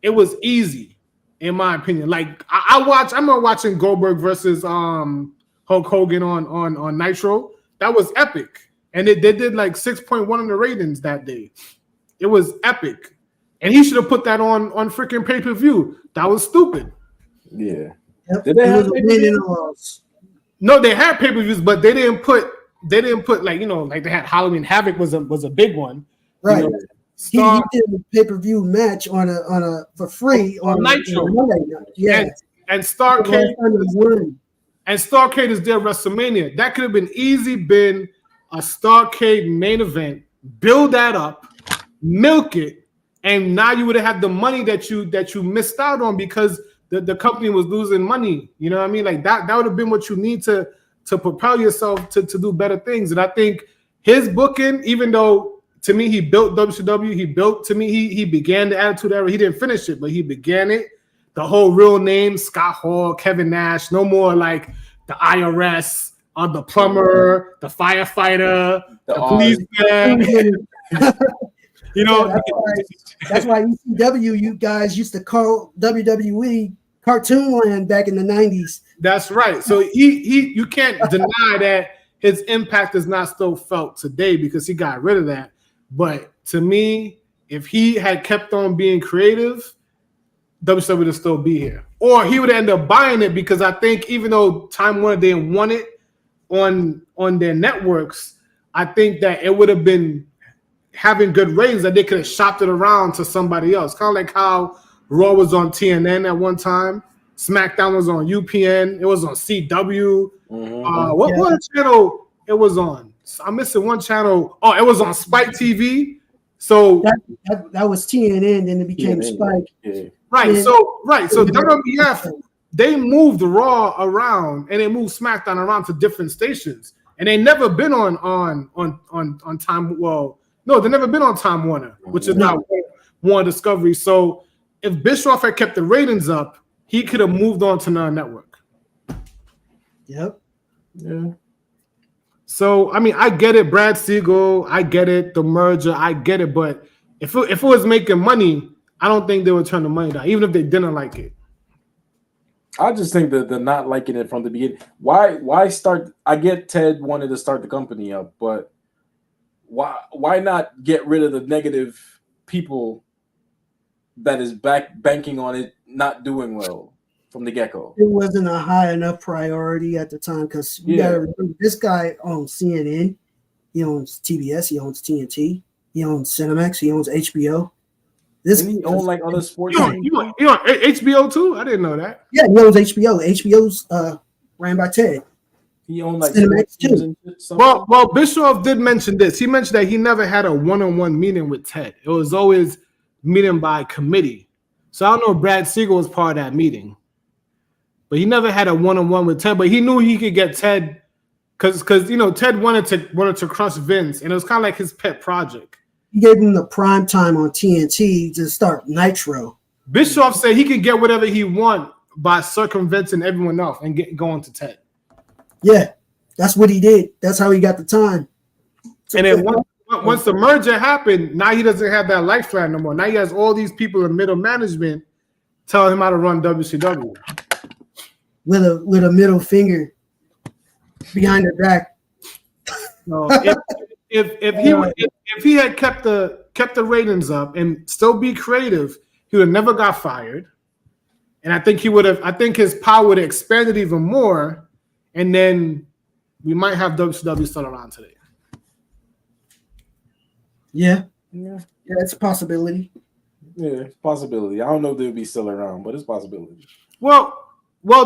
It was easy. in my opinion. Like I remember watching Goldberg versus Hulk Hogan on Nitro. That was epic. And they did like 6.1 in the ratings that day. It was epic. And he should have put that on freaking pay-per-view. That was stupid. Yeah. Yep. Did they have No, they had pay-per-views, but they didn't put like, like they had Halloween Havoc was a big one. Right. You know, he did a pay-per-view match on a for free on Nitro. Yeah. And Starrcade is their WrestleMania. That could have been been a Starrcade main event. Build that up, milk it, and now you would have had the money that you missed out on because the company was losing money. You know what I mean? Like that would have been what you need to propel yourself to do better things. And I think his booking, even though to me he built WCW, he began the Attitude Era. He didn't finish it, but he began it. The whole real name, Scott Hall, Kevin Nash, no more like the IRS, the plumber, the firefighter, the policeman. That's why ECW, you guys used to call WWE Cartoon Land back in the 90s. That's right. So you can't deny that his impact is not still felt today because he got rid of that. But to me, if he had kept on being creative, WCW would still be here. Or he would end up buying it because I think even though Time Warner didn't want it on their networks, I think that it would have been having good ratings that they could have shopped it around to somebody else. Kind of like how Raw was on TNN at one time. SmackDown was on UPN. It was on CW. What channel it was on? I'm missing one channel. Oh, it was on Spike TV. So that was TNN, then it became Spike. Yeah. Right. So WWF, they moved Raw around and they moved SmackDown around to different stations, and they never been on Time. Well, no, they never been on Time Warner, which is not Warner Discovery. So if Bischoff had kept the ratings up, he could have moved on to another network. Yep. Yeah. So I mean, I get it, Brad Siegel, I get it, the merger, I get it, but if it was making money, I don't think they would turn the money down, even if they didn't like it. I just think that they're not liking it from the beginning. Why start? I get Ted wanted to start the company up, but why not get rid of the negative people that is banking on it not doing well from the get-go? It wasn't a high enough priority at the time because you got to remember this guy owns CNN, he owns TBS, he owns TNT, he owns Cinemax, he owns HBO. He owns like other sports. You on HBO too? I didn't know that. Yeah, he owns HBO. HBO's ran by Ted. He owned like Cinemax too. Well, Bischoff did mention this. He mentioned that he never had a one-on-one meeting with Ted. It was always meeting by committee. So I don't know if Brad Siegel was part of that meeting, but he never had a one-on-one with Ted. But he knew he could get Ted because Ted wanted to crush Vince, and it was kind of like his pet project. He gave him the prime time on TNT to start Nitro. Bischoff said he could get whatever he want by circumventing everyone else and going to Ted. Yeah, that's what he did. That's how he got the time. And then once the merger happened, now he doesn't have that lifeline no more. Now he has all these people in middle management telling him how to run WCW. With a middle finger behind their back. No, if he had kept the ratings up and still be creative, he would have never got fired. And I think his power would have expanded even more. And then we might have WCW still around today. Yeah, it's a possibility. Yeah, it's a possibility. I don't know if they'll be still around, but it's a possibility. Well,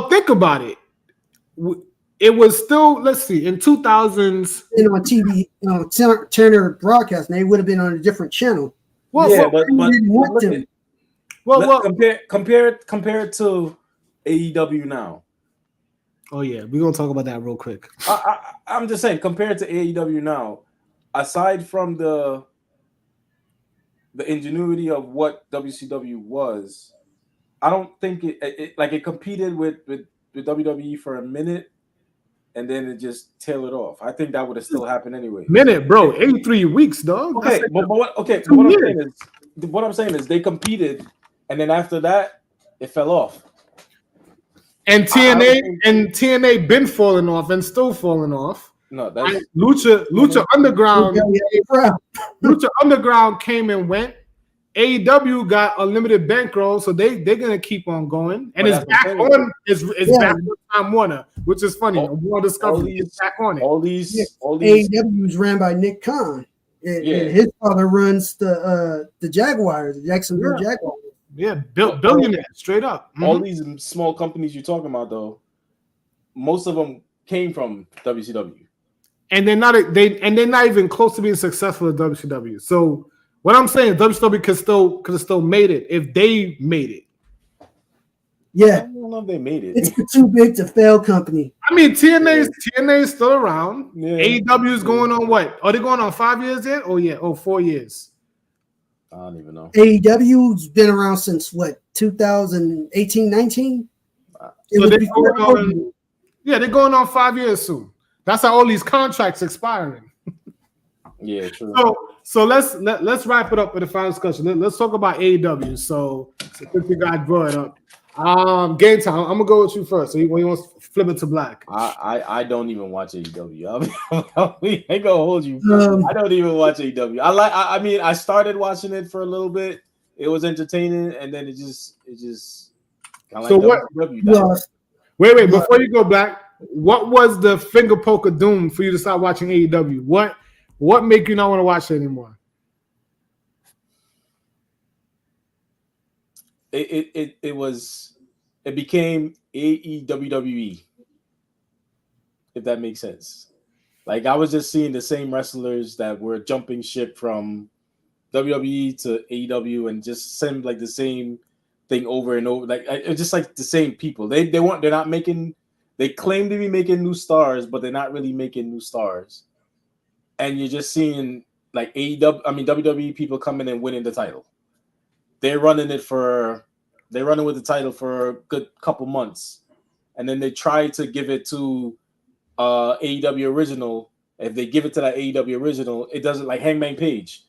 think about it. It was still, let's see, in 2000s. On TV, Turner Broadcast, and they would have been on a different channel. But compare it to AEW now. Oh yeah, we're gonna talk about that real quick. I'm just saying, compared to AEW now, aside from the ingenuity of what WCW was, I don't think it competed with WWE for a minute, and then it just tailed off. I think that would have still happened anyway. Minute, bro, 83 weeks, dog. Okay, what I'm saying is they competed, and then after that, it fell off. And TNA been falling off and still falling off. No, that's Lucha Underground. Lucha Underground came and went. AEW got unlimited bankroll, so they're gonna keep on going, and it's back on. It's back on Time Warner, which is funny. Warner Discovery is back on it. All these AEW is ran by Nick Khan, and his father runs the Jaguars, the Jacksonville Jaguars. Yeah, billionaire, straight up. All these small companies you're talking about, though, most of them came from WCW, and they're not even close to being successful at WCW. So. What I'm saying, WCW could have still made it if they made it. Yeah, I don't know if they made it. It's a too big to fail company. I mean, TNA is still around. Yeah. AEW is going on what? Are they going on 5 years yet? 4 years. I don't even know. AEW's been around since what? 2018, 19. So they're going on 5 years soon. That's how all these contracts expiring. Yeah, true. So let's wrap it up with the final discussion. Let's talk about AEW. So since we got brought up, Game Time. I'm gonna go with you first. So you want to flip it to Black? I don't even watch AEW. I ain't gonna hold you. I don't even watch AEW. I mean, I started watching it for a little bit. It was entertaining, and then it just kind of so like what? Wait, before you go, Black. What was the finger poke of doom for you to start watching AEW? What make you not want to watch it anymore? It became AEWWE, if that makes sense. Like I was just seeing the same wrestlers that were jumping ship from WWE to AEW and just seemed like the same thing over and over. Like it's just like the same people. They're not making. They claim to be making new stars, but they're not really making new stars. And you're just seeing like WWE people coming and winning the title. They're running with the title for a good couple months. And then they try to give it to AEW original. If they give it to that AEW original, it doesn't, like Hangman Page.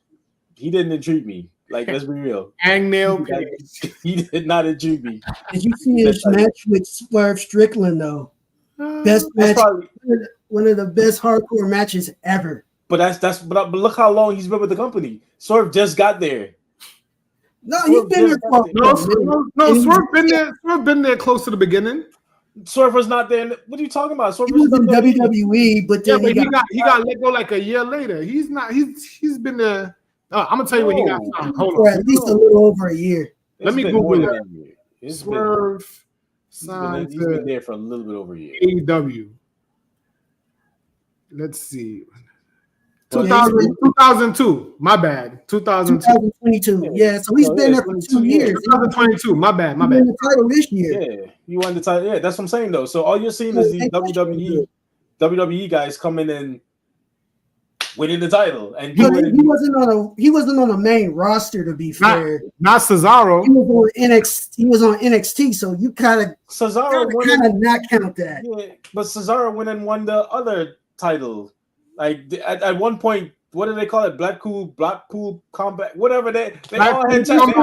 He didn't intrigue me. Like, let's be real. Hangnail Page. He did not intrigue me. Did you see his match with Swerve Strickland though? Best match, one of the best hardcore matches ever. But but look how long he's been with the company. Swerve just got there. No, he's been there for Swerve been there close to the beginning. Swerve was not there. What are you talking about? Swerve he was in WWE, but then he got let go like a year later. He's been there. I'm gonna tell you when he got signed. Hold for on. at least a little over a year. Let me Google it. Swerve signed. He's been there for a little bit over a year. AEW. Let's see. 2002. My bad. 2022. Yeah, so he's been there for 2 years. 2022. My bad. He won the title this year. Yeah, you won the title. Yeah, that's what I'm saying though. So all you're seeing is these WWE guys coming in, winning the title, and he wasn't on a main roster to be fair. Not Cesaro. He was on NXT, so you kind of not count that. Yeah, but Cesaro went and won the other title. Like at one point, what do they call it? Blackpool Combat, whatever they all had titles. They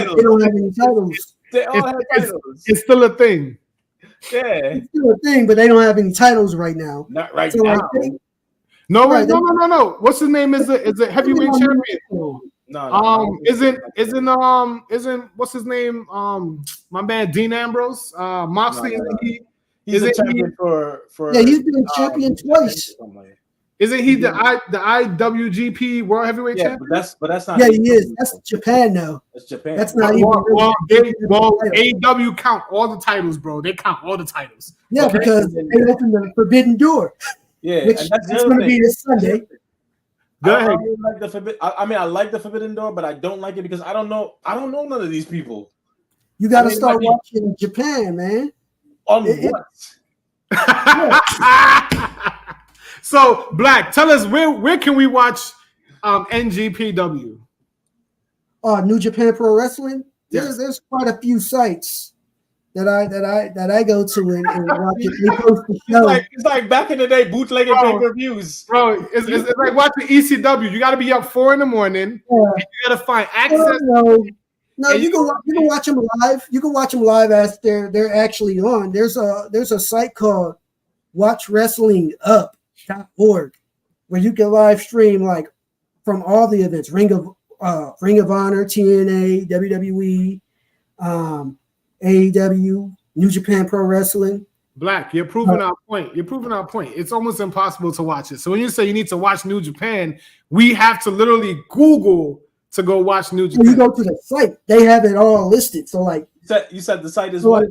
don't have any titles. They all have titles. It's still a thing. Yeah, it's still a thing, but they don't have any titles right now. Not right now. No. What's his name? Is it heavyweight champion? No. Isn't what's his name? My man Dean Ambrose. Moxley. He's a champion for. Yeah, he's been champion twice. Isn't he the IWGP World Heavyweight Champion? But that's not. Yeah, he is. That's Japan now. That's Japan. That's not even. AEW count all the titles, bro. They count all the titles. Yeah, because they opened the Forbidden Door. Yeah, which that's going to be this Sunday. Go ahead. I like the Forbidden Door, but I don't like it because I don't know none of these people. You got to start watching Japan, man. On what? So, Black, tell us where can we watch NGPW? New Japan Pro Wrestling. Yes. There's quite a few sites that I go to and watch it. They post the show. It's like back in the day, bootlegging pay-per-views. Bro, it's like watching ECW. You got to be up 4 a.m. Yeah. You got to find access. No, you can watch them live. You can watch them live as they're actually on. There's a site called WatchWrestlingUp.org where you can live stream like from all the events: Ring of Honor, TNA, WWE, AEW, New Japan Pro Wrestling. Black, you're proving our point. You're proving our point. It's almost impossible to watch it. So when you say you need to watch New Japan, we have to literally Google to go watch New Japan. When you go to the site, they have it all listed. So like You said the site is what?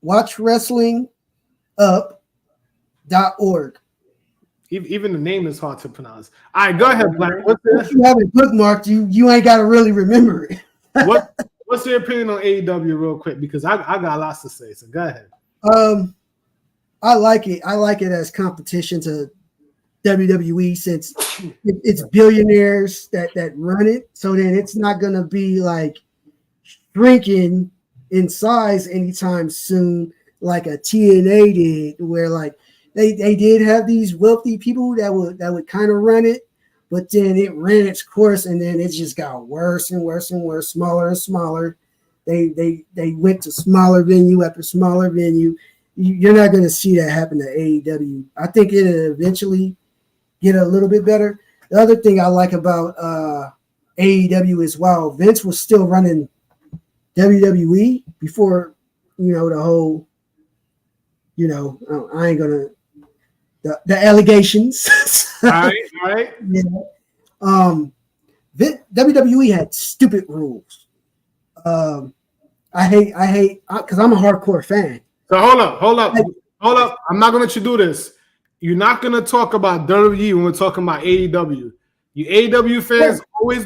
WatchWrestlingUp.org. Even the name is hard to pronounce. All right, go ahead, Black. If you have it bookmarked, you ain't got to really remember it. What's your opinion on AEW real quick? Because I got lots to say, so go ahead. I like it. I like it as competition to WWE since it's billionaires that run it. So then it's not going to be like shrinking in size anytime soon like a TNA did, where like they did have these wealthy people that would kind of run it, but then it ran its course and then it just got worse and worse and worse, smaller and smaller. They went to smaller venue after smaller venue. You're not going to see that happen to AEW. I think it'll eventually get a little bit better. The other thing I like about AEW is while Vince was still running WWE before, the whole, I ain't gonna the allegations. All right. WWE had stupid rules. I hate because I'm a hardcore fan. So hold up. I'm not gonna let you do this. You're not gonna talk about WWE when we're talking about AEW. You AEW fans always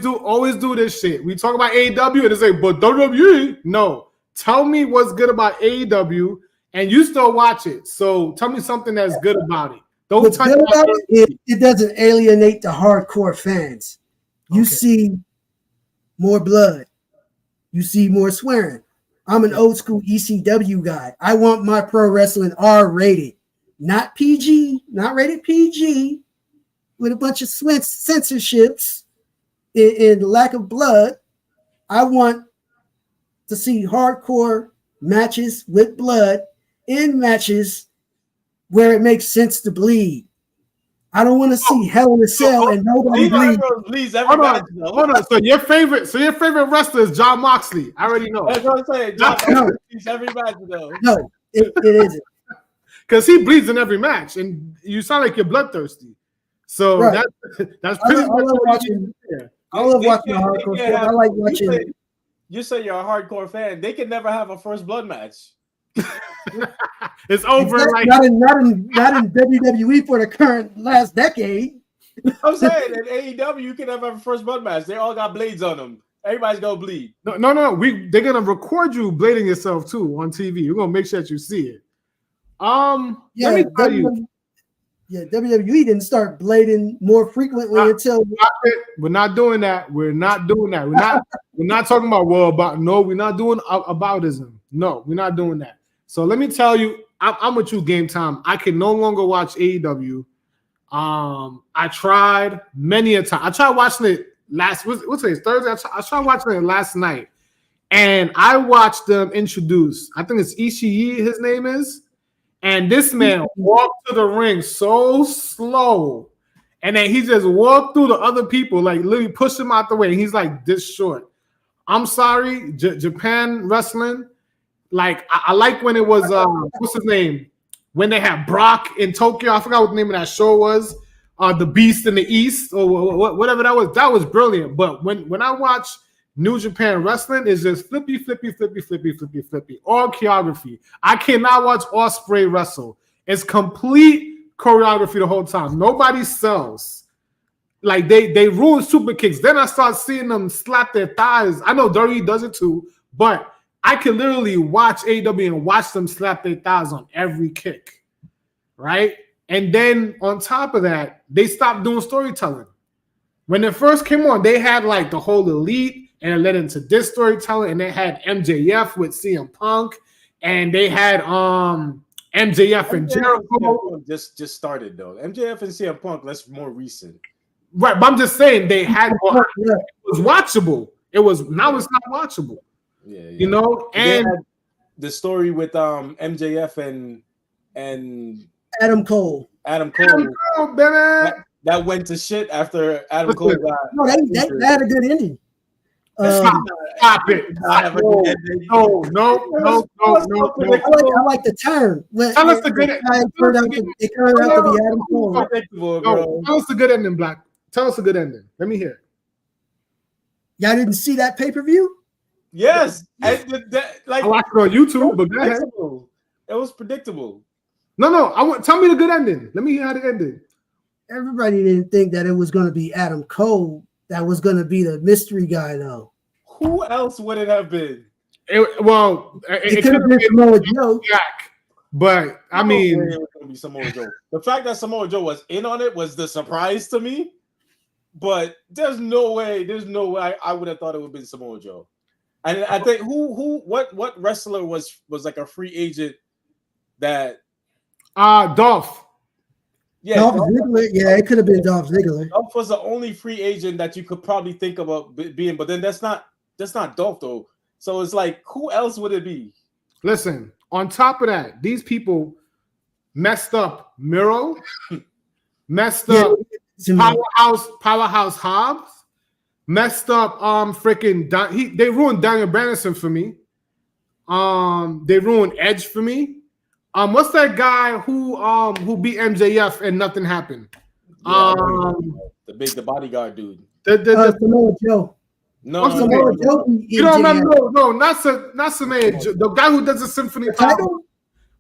do this shit. We talk about AEW and they say, but WWE. No, tell me what's good about AEW, and you still watch it. So tell me something that's good about it. What's good about it doesn't alienate the hardcore fans. You see more blood. You see more swearing. I'm an old school ECW guy. I want my pro wrestling R-rated, not PG, not rated PG, with a bunch of censorships and lack of blood. I want to see hardcore matches with blood in matches where it makes sense to bleed. I don't want to see Hell in a Cell and nobody bleeds. Hold on. So your favorite wrestler is John Moxley. I already know. That's what I'm saying. John Moxley bleeds every match though. No, it isn't. Because he bleeds in every match, and you sound like you're bloodthirsty. So right. that's pretty much what watching. I love watching hardcore stuff. I like watching. You say you're a hardcore fan. They can never have a first blood match. It's over. Not in WWE for the current last decade. I'm saying in AEW you can never have a first blood match. They all got blades on them. Everybody's gonna bleed. No. They're gonna record you blading yourself too on TV. We're gonna make sure that you see it. Let me tell you. Yeah, WWE didn't start blading more frequently until we're not doing that. We're not doing that. We're not talking about we're not doing aboutism. No, we're not doing that. So let me tell you, I'm with you, Game Time. I can no longer watch AEW. I tried many a time. I tried watching it what's today's Thursday? I tried watching it last night, and I watched them introduce. I think it's Ishii, his name is. And this man walked to the ring so slow. And then he just walked through the other people, like literally pushed him out the way. And he's like this short. I'm sorry, Japan wrestling. Like, I like when it was, what's his name? When they had Brock in Tokyo. I forgot what the name of that show was. The Beast in the East or whatever that was. That was brilliant. But when I watch New Japan wrestling, is just flippy. All choreography. I cannot watch Ospreay wrestle. It's complete choreography the whole time. Nobody sells. Like they ruin super kicks. Then I start seeing them slap their thighs. I know WWE does it too, but I can literally watch AEW and watch them slap their thighs on every kick, right? And then on top of that, they stopped doing storytelling. When it first came on, they had like the whole Elite, and it led into this storytelling, and they had MJF with CM Punk, and they had MJF and Jericho. Just started though. MJF and CM Punk, that's more recent. Right, but I'm just saying they had it was watchable. It was now it's not watchable. Yeah, yeah. You know, and the story with MJF and Adam Cole. Adam Cole baby. that went to shit after Adam Cole got. No, they had a good ending. Stop it. No. I like the turn. Tell us the good It turned out to be Adam Cole. Tell us the good ending, Black. Tell us the good ending. Let me hear it. Y'all didn't see that pay-per-view? Yes. I watched it on YouTube, but go ahead. It was predictable. No. Tell me the good ending. Let me hear how it ended. Everybody didn't think that it was going to be Adam Cole that was going to be the mystery guy, though. Who else would it have been? It could have been Samoa Joe. Jack, but I mean, it was going to be Samoa Joe. The fact that Samoa Joe was in on it was the surprise to me. But there's no way I would have thought it would have been Samoa Joe. And I think what wrestler was like a free agent that Dolph. Yeah, Dolph Ziggler. Yeah, it could have been Dolph Ziggler. Dolph was the only free agent that you could probably think about being, but then that's not Dolph though. So it's like, who else would it be? Listen, on top of that, these people messed up Miro, messed up Powerhouse Hobbs, messed up they ruined Daniel Bryanson for me. They ruined Edge for me. What's that guy who beat MJF and nothing happened? Yeah, the bodyguard dude. Samoa Joe. No, Samoa Joe. You don't remember? No, not Samoa Joe. The guy who does the symphony.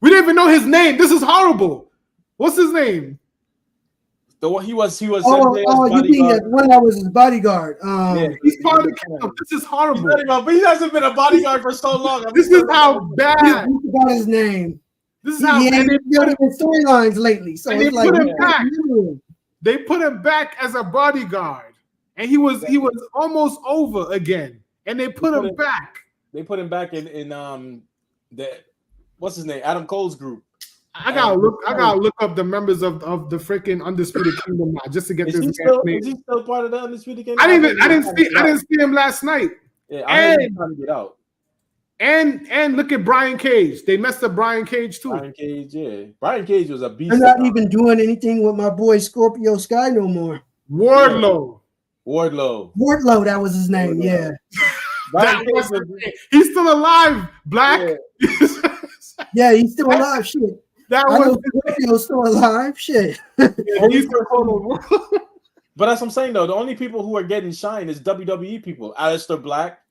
We didn't even know his name. This is horrible. What's his name? The one he was. You mean that one that was his bodyguard? He's part of the kingdom. This is horrible. But he hasn't been a bodyguard for so long. This is how bad. I forgot his name. This is how. He ain't been in storylines lately. So it's like they put him back as a bodyguard, and he was almost over again, and they put him back. They put him back in the what's his name, Adam Cole's group. I gotta look up the members of the freaking Undisputed Kingdom now just to get this. Is he still part of the Undisputed Kingdom? I didn't see him last night. Yeah, I heard him trying to get out. And look at Brian Cage. They messed up Brian Cage too. Brian Cage, yeah. Brian Cage was a beast. They're not even doing anything with my boy Scorpio Sky no more. Wardlow, that was his name. Yeah. He's still alive, Black. Yeah, he's still alive. Shit. Scorpio's still alive. Shit. He's still alive. But that's what I'm saying though. The only people who are getting shine is WWE people. Aleister Black.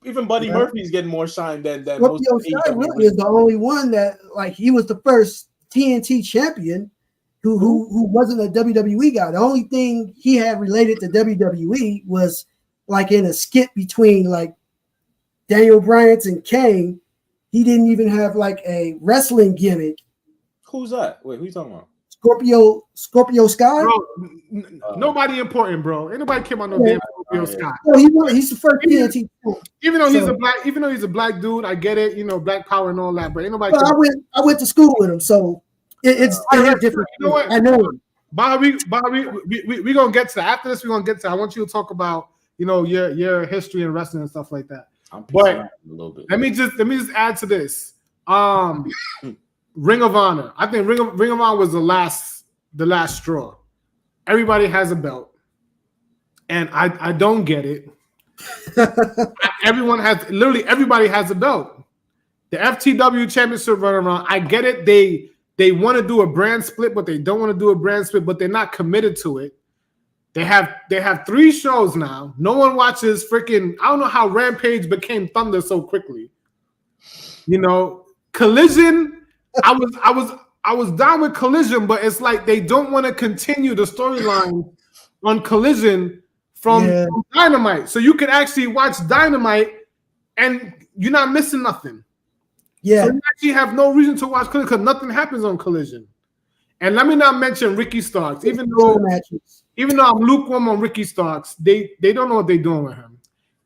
Even Buddy Murphy's getting more shine than most. Sky really is the only one that, like, he was the first TNT champion who wasn't a WWE guy. The only thing he had related to WWE was like in a skit between like Daniel Bryan and Kane. He didn't even have like a wrestling gimmick. Who's that? Wait, who you talking about? Scorpio Sky? Bro, nobody important, bro. Ain't nobody came on no damn Scorpio Sky. No, he's the first TNT. Even though he's a black dude, I get it, black power and all that, but ain't nobody. I went to school with him, so it's different. You know what? I know him. Bobby, we gonna get to that. After this, we're gonna get to that. I want you to talk about your history in wrestling and stuff like that. But a little bit. let me just add to this. Ring of Honor. I think Ring of Honor was the last straw. Everybody has a belt, and I don't get it. Everybody has a belt. The FTW Championship run around. I get it. They want to do a brand split, but they don't want to do a brand split. But they're not committed to it. They have 3 shows now. No one watches freaking. I don't know how Rampage became Thunder so quickly. Collision. I was down with Collision, but it's like they don't want to continue the storyline on Collision from Dynamite. So you can actually watch Dynamite and you're not missing nothing. Yeah. So you actually have no reason to watch Collision because nothing happens on Collision. And let me not mention Ricky Starks. Even though I'm lukewarm on Ricky Starks, they don't know what they're doing with him.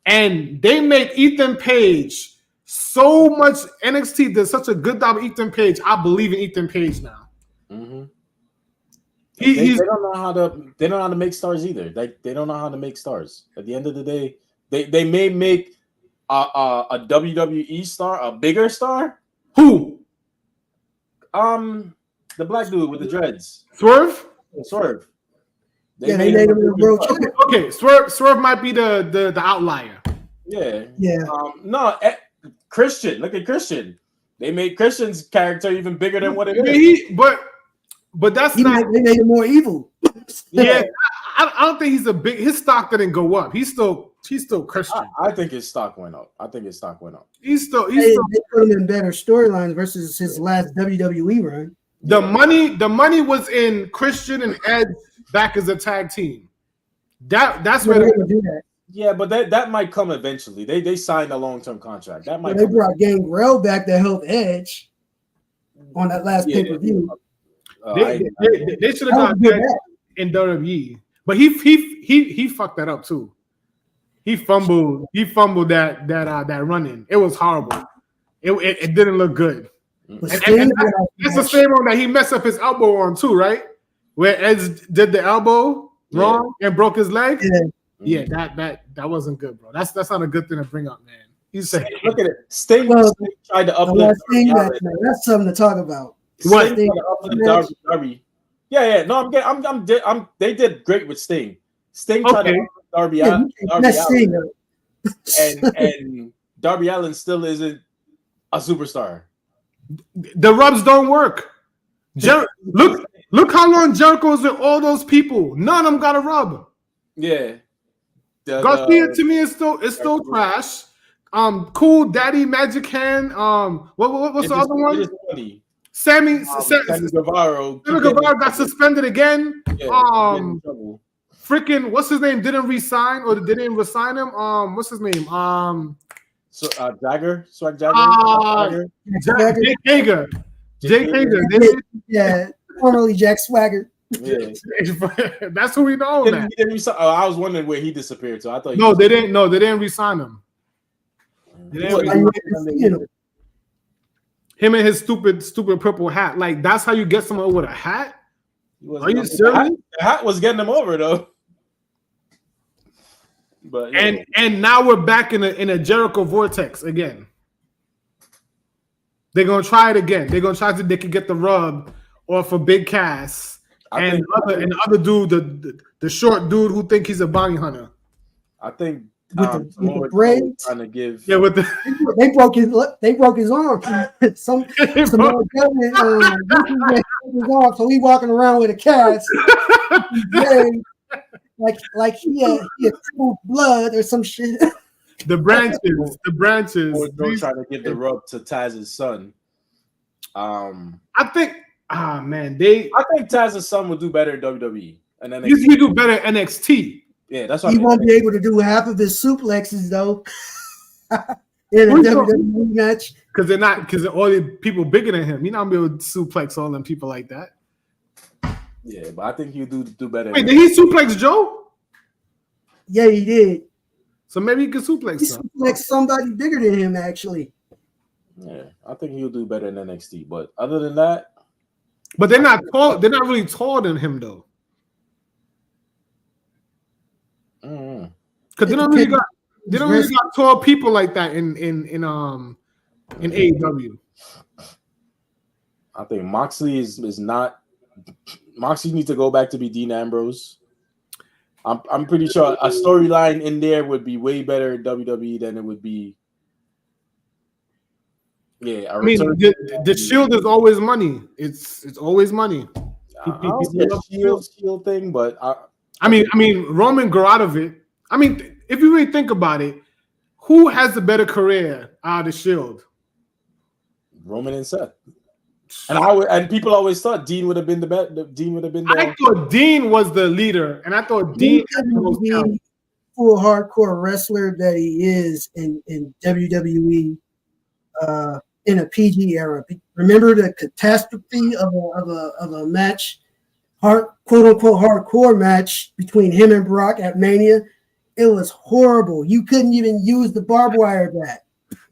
And they made Ethan Page so much. NXT did such a good job of Ethan Page. I believe in Ethan Page now. Mm-hmm. They don't know how to make stars either. They don't know how to make stars. At the end of the day, they may make a WWE star a bigger star. Who? The black dude with the dreads. Swerve. They made him a world champion. Okay, Swerve might be the outlier. Yeah. No, Christian. Look at Christian. They made Christian's character even bigger than what it is. But that's not. They made him more evil. Yeah, I don't think he's a big. His stock didn't go up. He's still Christian. I think his stock went up. He's still. They put him in better storylines versus his last WWE run. The money was in Christian and Edge back as a tag team. That's where they're gonna do that. Yeah, but that might come eventually. They signed a long-term contract. That might. They brought Gangrel back to help Edge on that last pay-per-view. They should have got that in WWE, but he fucked that up too. He fumbled that run-in. It was horrible. It didn't look good. And that's the same one that he messed up his elbow on too, right? Where Edge did the elbow wrong and broke his leg. Yeah, that wasn't good, bro. That's not a good thing to bring up, man. He said, "Look at it." Sting tried to uplift. That's something to talk about. What? Darby. Yeah. No, they did great with Sting. Sting tried to uplift Darby Allin. And Darby Allin still isn't a superstar. The rubs don't work. Look how long Jericho's with all those people. None of them got a rub. Yeah. Garcia to me is still trash. Cool Daddy Magic Hand. What's the other one? Sammy Guevara got suspended again. Freaking what's his name? Didn't resign or they didn't resign him. What's his name? Jagger. Jake Hager. Yeah, formerly Jack Swagger. Yeah. That's who we know. I was wondering where he disappeared. So I thought they didn't resign him. Him and his stupid purple hat. Like that's how you get someone with a hat? Are you serious? The hat was getting him over though. But and now we're back in a Jericho vortex again. They're gonna try it again. They're gonna try they can get the rub off of Big Cass and the other dude, the short dude who think he's a bounty hunter. I think with the braids trying to give with the they broke his arm. some arm, so he walking around with a cast. like he had blood or some shit. The branches. They're trying to give the rub to Taz's son. I think Taz's son would do better in WWE and then he do better at NXT. Yeah, that's what he won't be able to do half of his suplexes though. In a WWE match. Because all the people bigger than him. You're not gonna be able to suplex all them people like that. Yeah, but I think he'll do better. Wait, did he suplex Joe? Yeah, he did. So maybe he could suplex somebody bigger than him, actually. Yeah, I think he'll do better in NXT. But other than that, but they're not tall. They're not really taller than him though. Because they don't really got tall people like that in AEW. I think Moxley is not. Moxley needs to go back to be Dean Ambrose. I'm pretty sure a storyline in there would be way better in WWE than it would be. Yeah, the Shield is always money. It's always money. Shield thing, but I mean, Roman grew out of it. I mean, if you really think about it, who has a better career out of the Shield? Roman and Seth. And people always thought Dean would have been the best. I thought Dean was the leader, and I thought Dean was the full hardcore wrestler that he is in WWE in a PG era. Remember the catastrophe of a match, quote unquote hardcore match between him and Brock at Mania. It was horrible. You couldn't even use the barbed wire bat.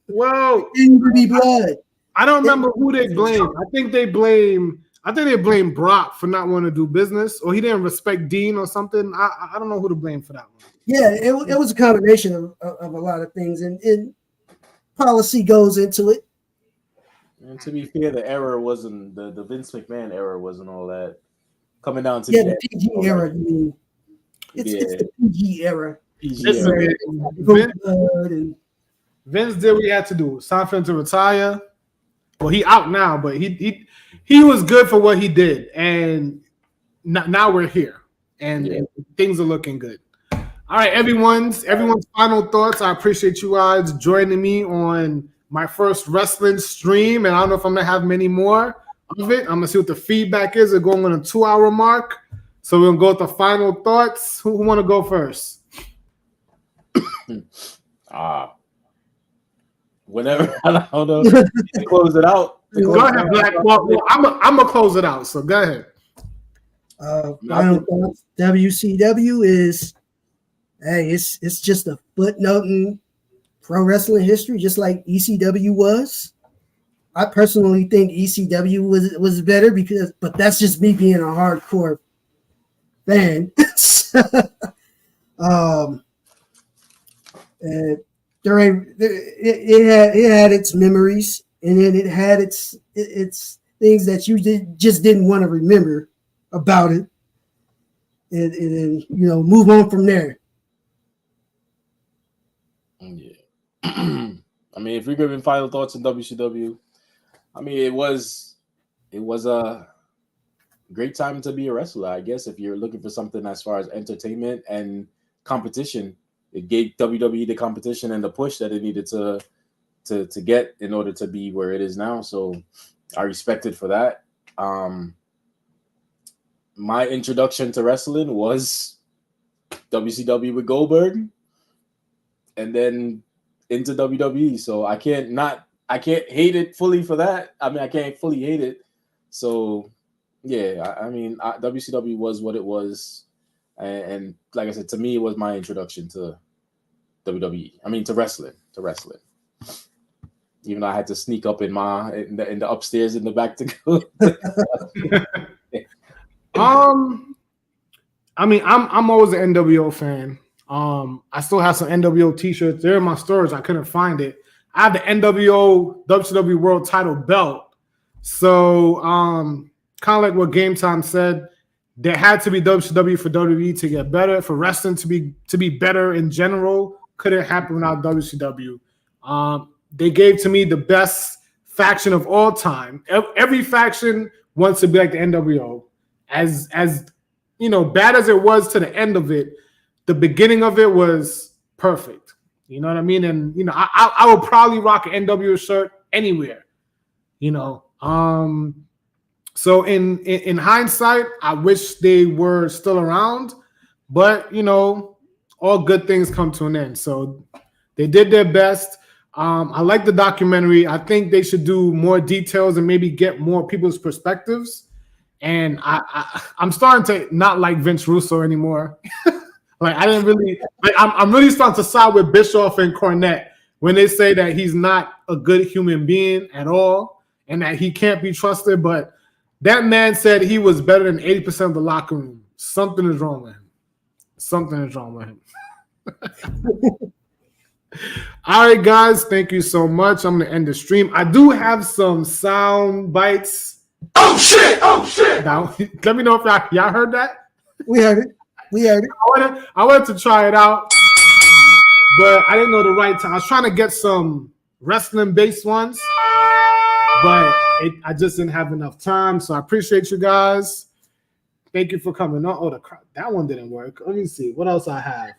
Well, it didn't be blood. I don't remember who they blame. I think they blame I think they blame Brock for not wanting to do business, or he didn't respect Dean or something. I don't know who to blame for that one. Yeah, it was a combination of a lot of things, and policy goes into it. And to be fair, the era wasn't the Vince McMahon era wasn't all that coming down to the PG era. I mean, it's the PG era. Vince did what he had to do. It's time for him to retire. Well, he out now, but he was good for what he did, and now we're here, and things are looking good. All right, everyone's final thoughts. I appreciate you guys joining me on my first wrestling stream, and I don't know if I'm gonna have many more of it. I'm gonna see what the feedback is. We're going on a 2-hour mark, so we're gonna go with the final thoughts. Who want to go first? Whenever I don't know, close it out. Go ahead, Black. Well, I'm gonna close it out. So go ahead. Final thoughts. WCW is, hey, it's just a footnote in pro wrestling history, just like ECW was. I personally think ECW was better but that's just me being a hardcore fan. It had its memories, and then it had its things that you just didn't want to remember about it, and move on from there. Yeah. I mean, if we're giving final thoughts on WCW, I mean, it was a great time to be a wrestler, I guess. If you're looking for something as far as entertainment and competition, it gave WWE the competition and the push that it needed to get in order to be where it is now. So I respect it for that. My introduction to wrestling was WCW with Goldberg, and then into WWE. So I can't hate it fully for that. I mean, I can't fully hate it. So yeah, I mean, WCW was what it was. And like I said, to me, it was my introduction to WWE. I mean, to wrestling. Even though I had to sneak up in the upstairs in the back to go. I mean, I'm always an NWO fan. I still have some NWO t-shirts. They're in my storage. I couldn't find it. I have the NWO WCW World Title belt. So, kind of like what Game Time said, there had to be WCW for WWE to get better, for wrestling to be better in general. Couldn't happen without WCW. They gave to me the best faction of all time. Every faction wants to be like the NWO. As bad as it was to the end of it, the beginning of it was perfect. You know what I mean? And I would probably rock an NWO shirt anywhere. So in hindsight, I wish they were still around, but all good things come to an end. So they did their best. I like the documentary. I think they should do more details and maybe get more people's perspectives. And I'm starting to not like Vince Russo anymore. Like I didn't really I'm really starting to side with Bischoff and Cornette when they say that he's not a good human being at all and that he can't be trusted. But that man said he was better than 80% of the locker room. Something is wrong with him. All right, guys. Thank you so much. I'm going to end the stream. I do have some sound bites. Oh, shit. Now, let me know if y'all heard that. We heard it. I wanted to try it out, but I didn't know the right time. I was trying to get some wrestling-based ones, but I just didn't have enough time. So I appreciate you guys. Thank you for coming on. Oh, that one didn't work. Let me see. What else I have?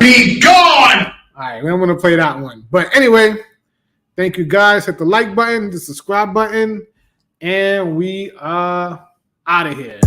Be gone! All right, we don't want to play that one. But anyway, thank you guys. Hit the like button, the subscribe button, and we are out of here.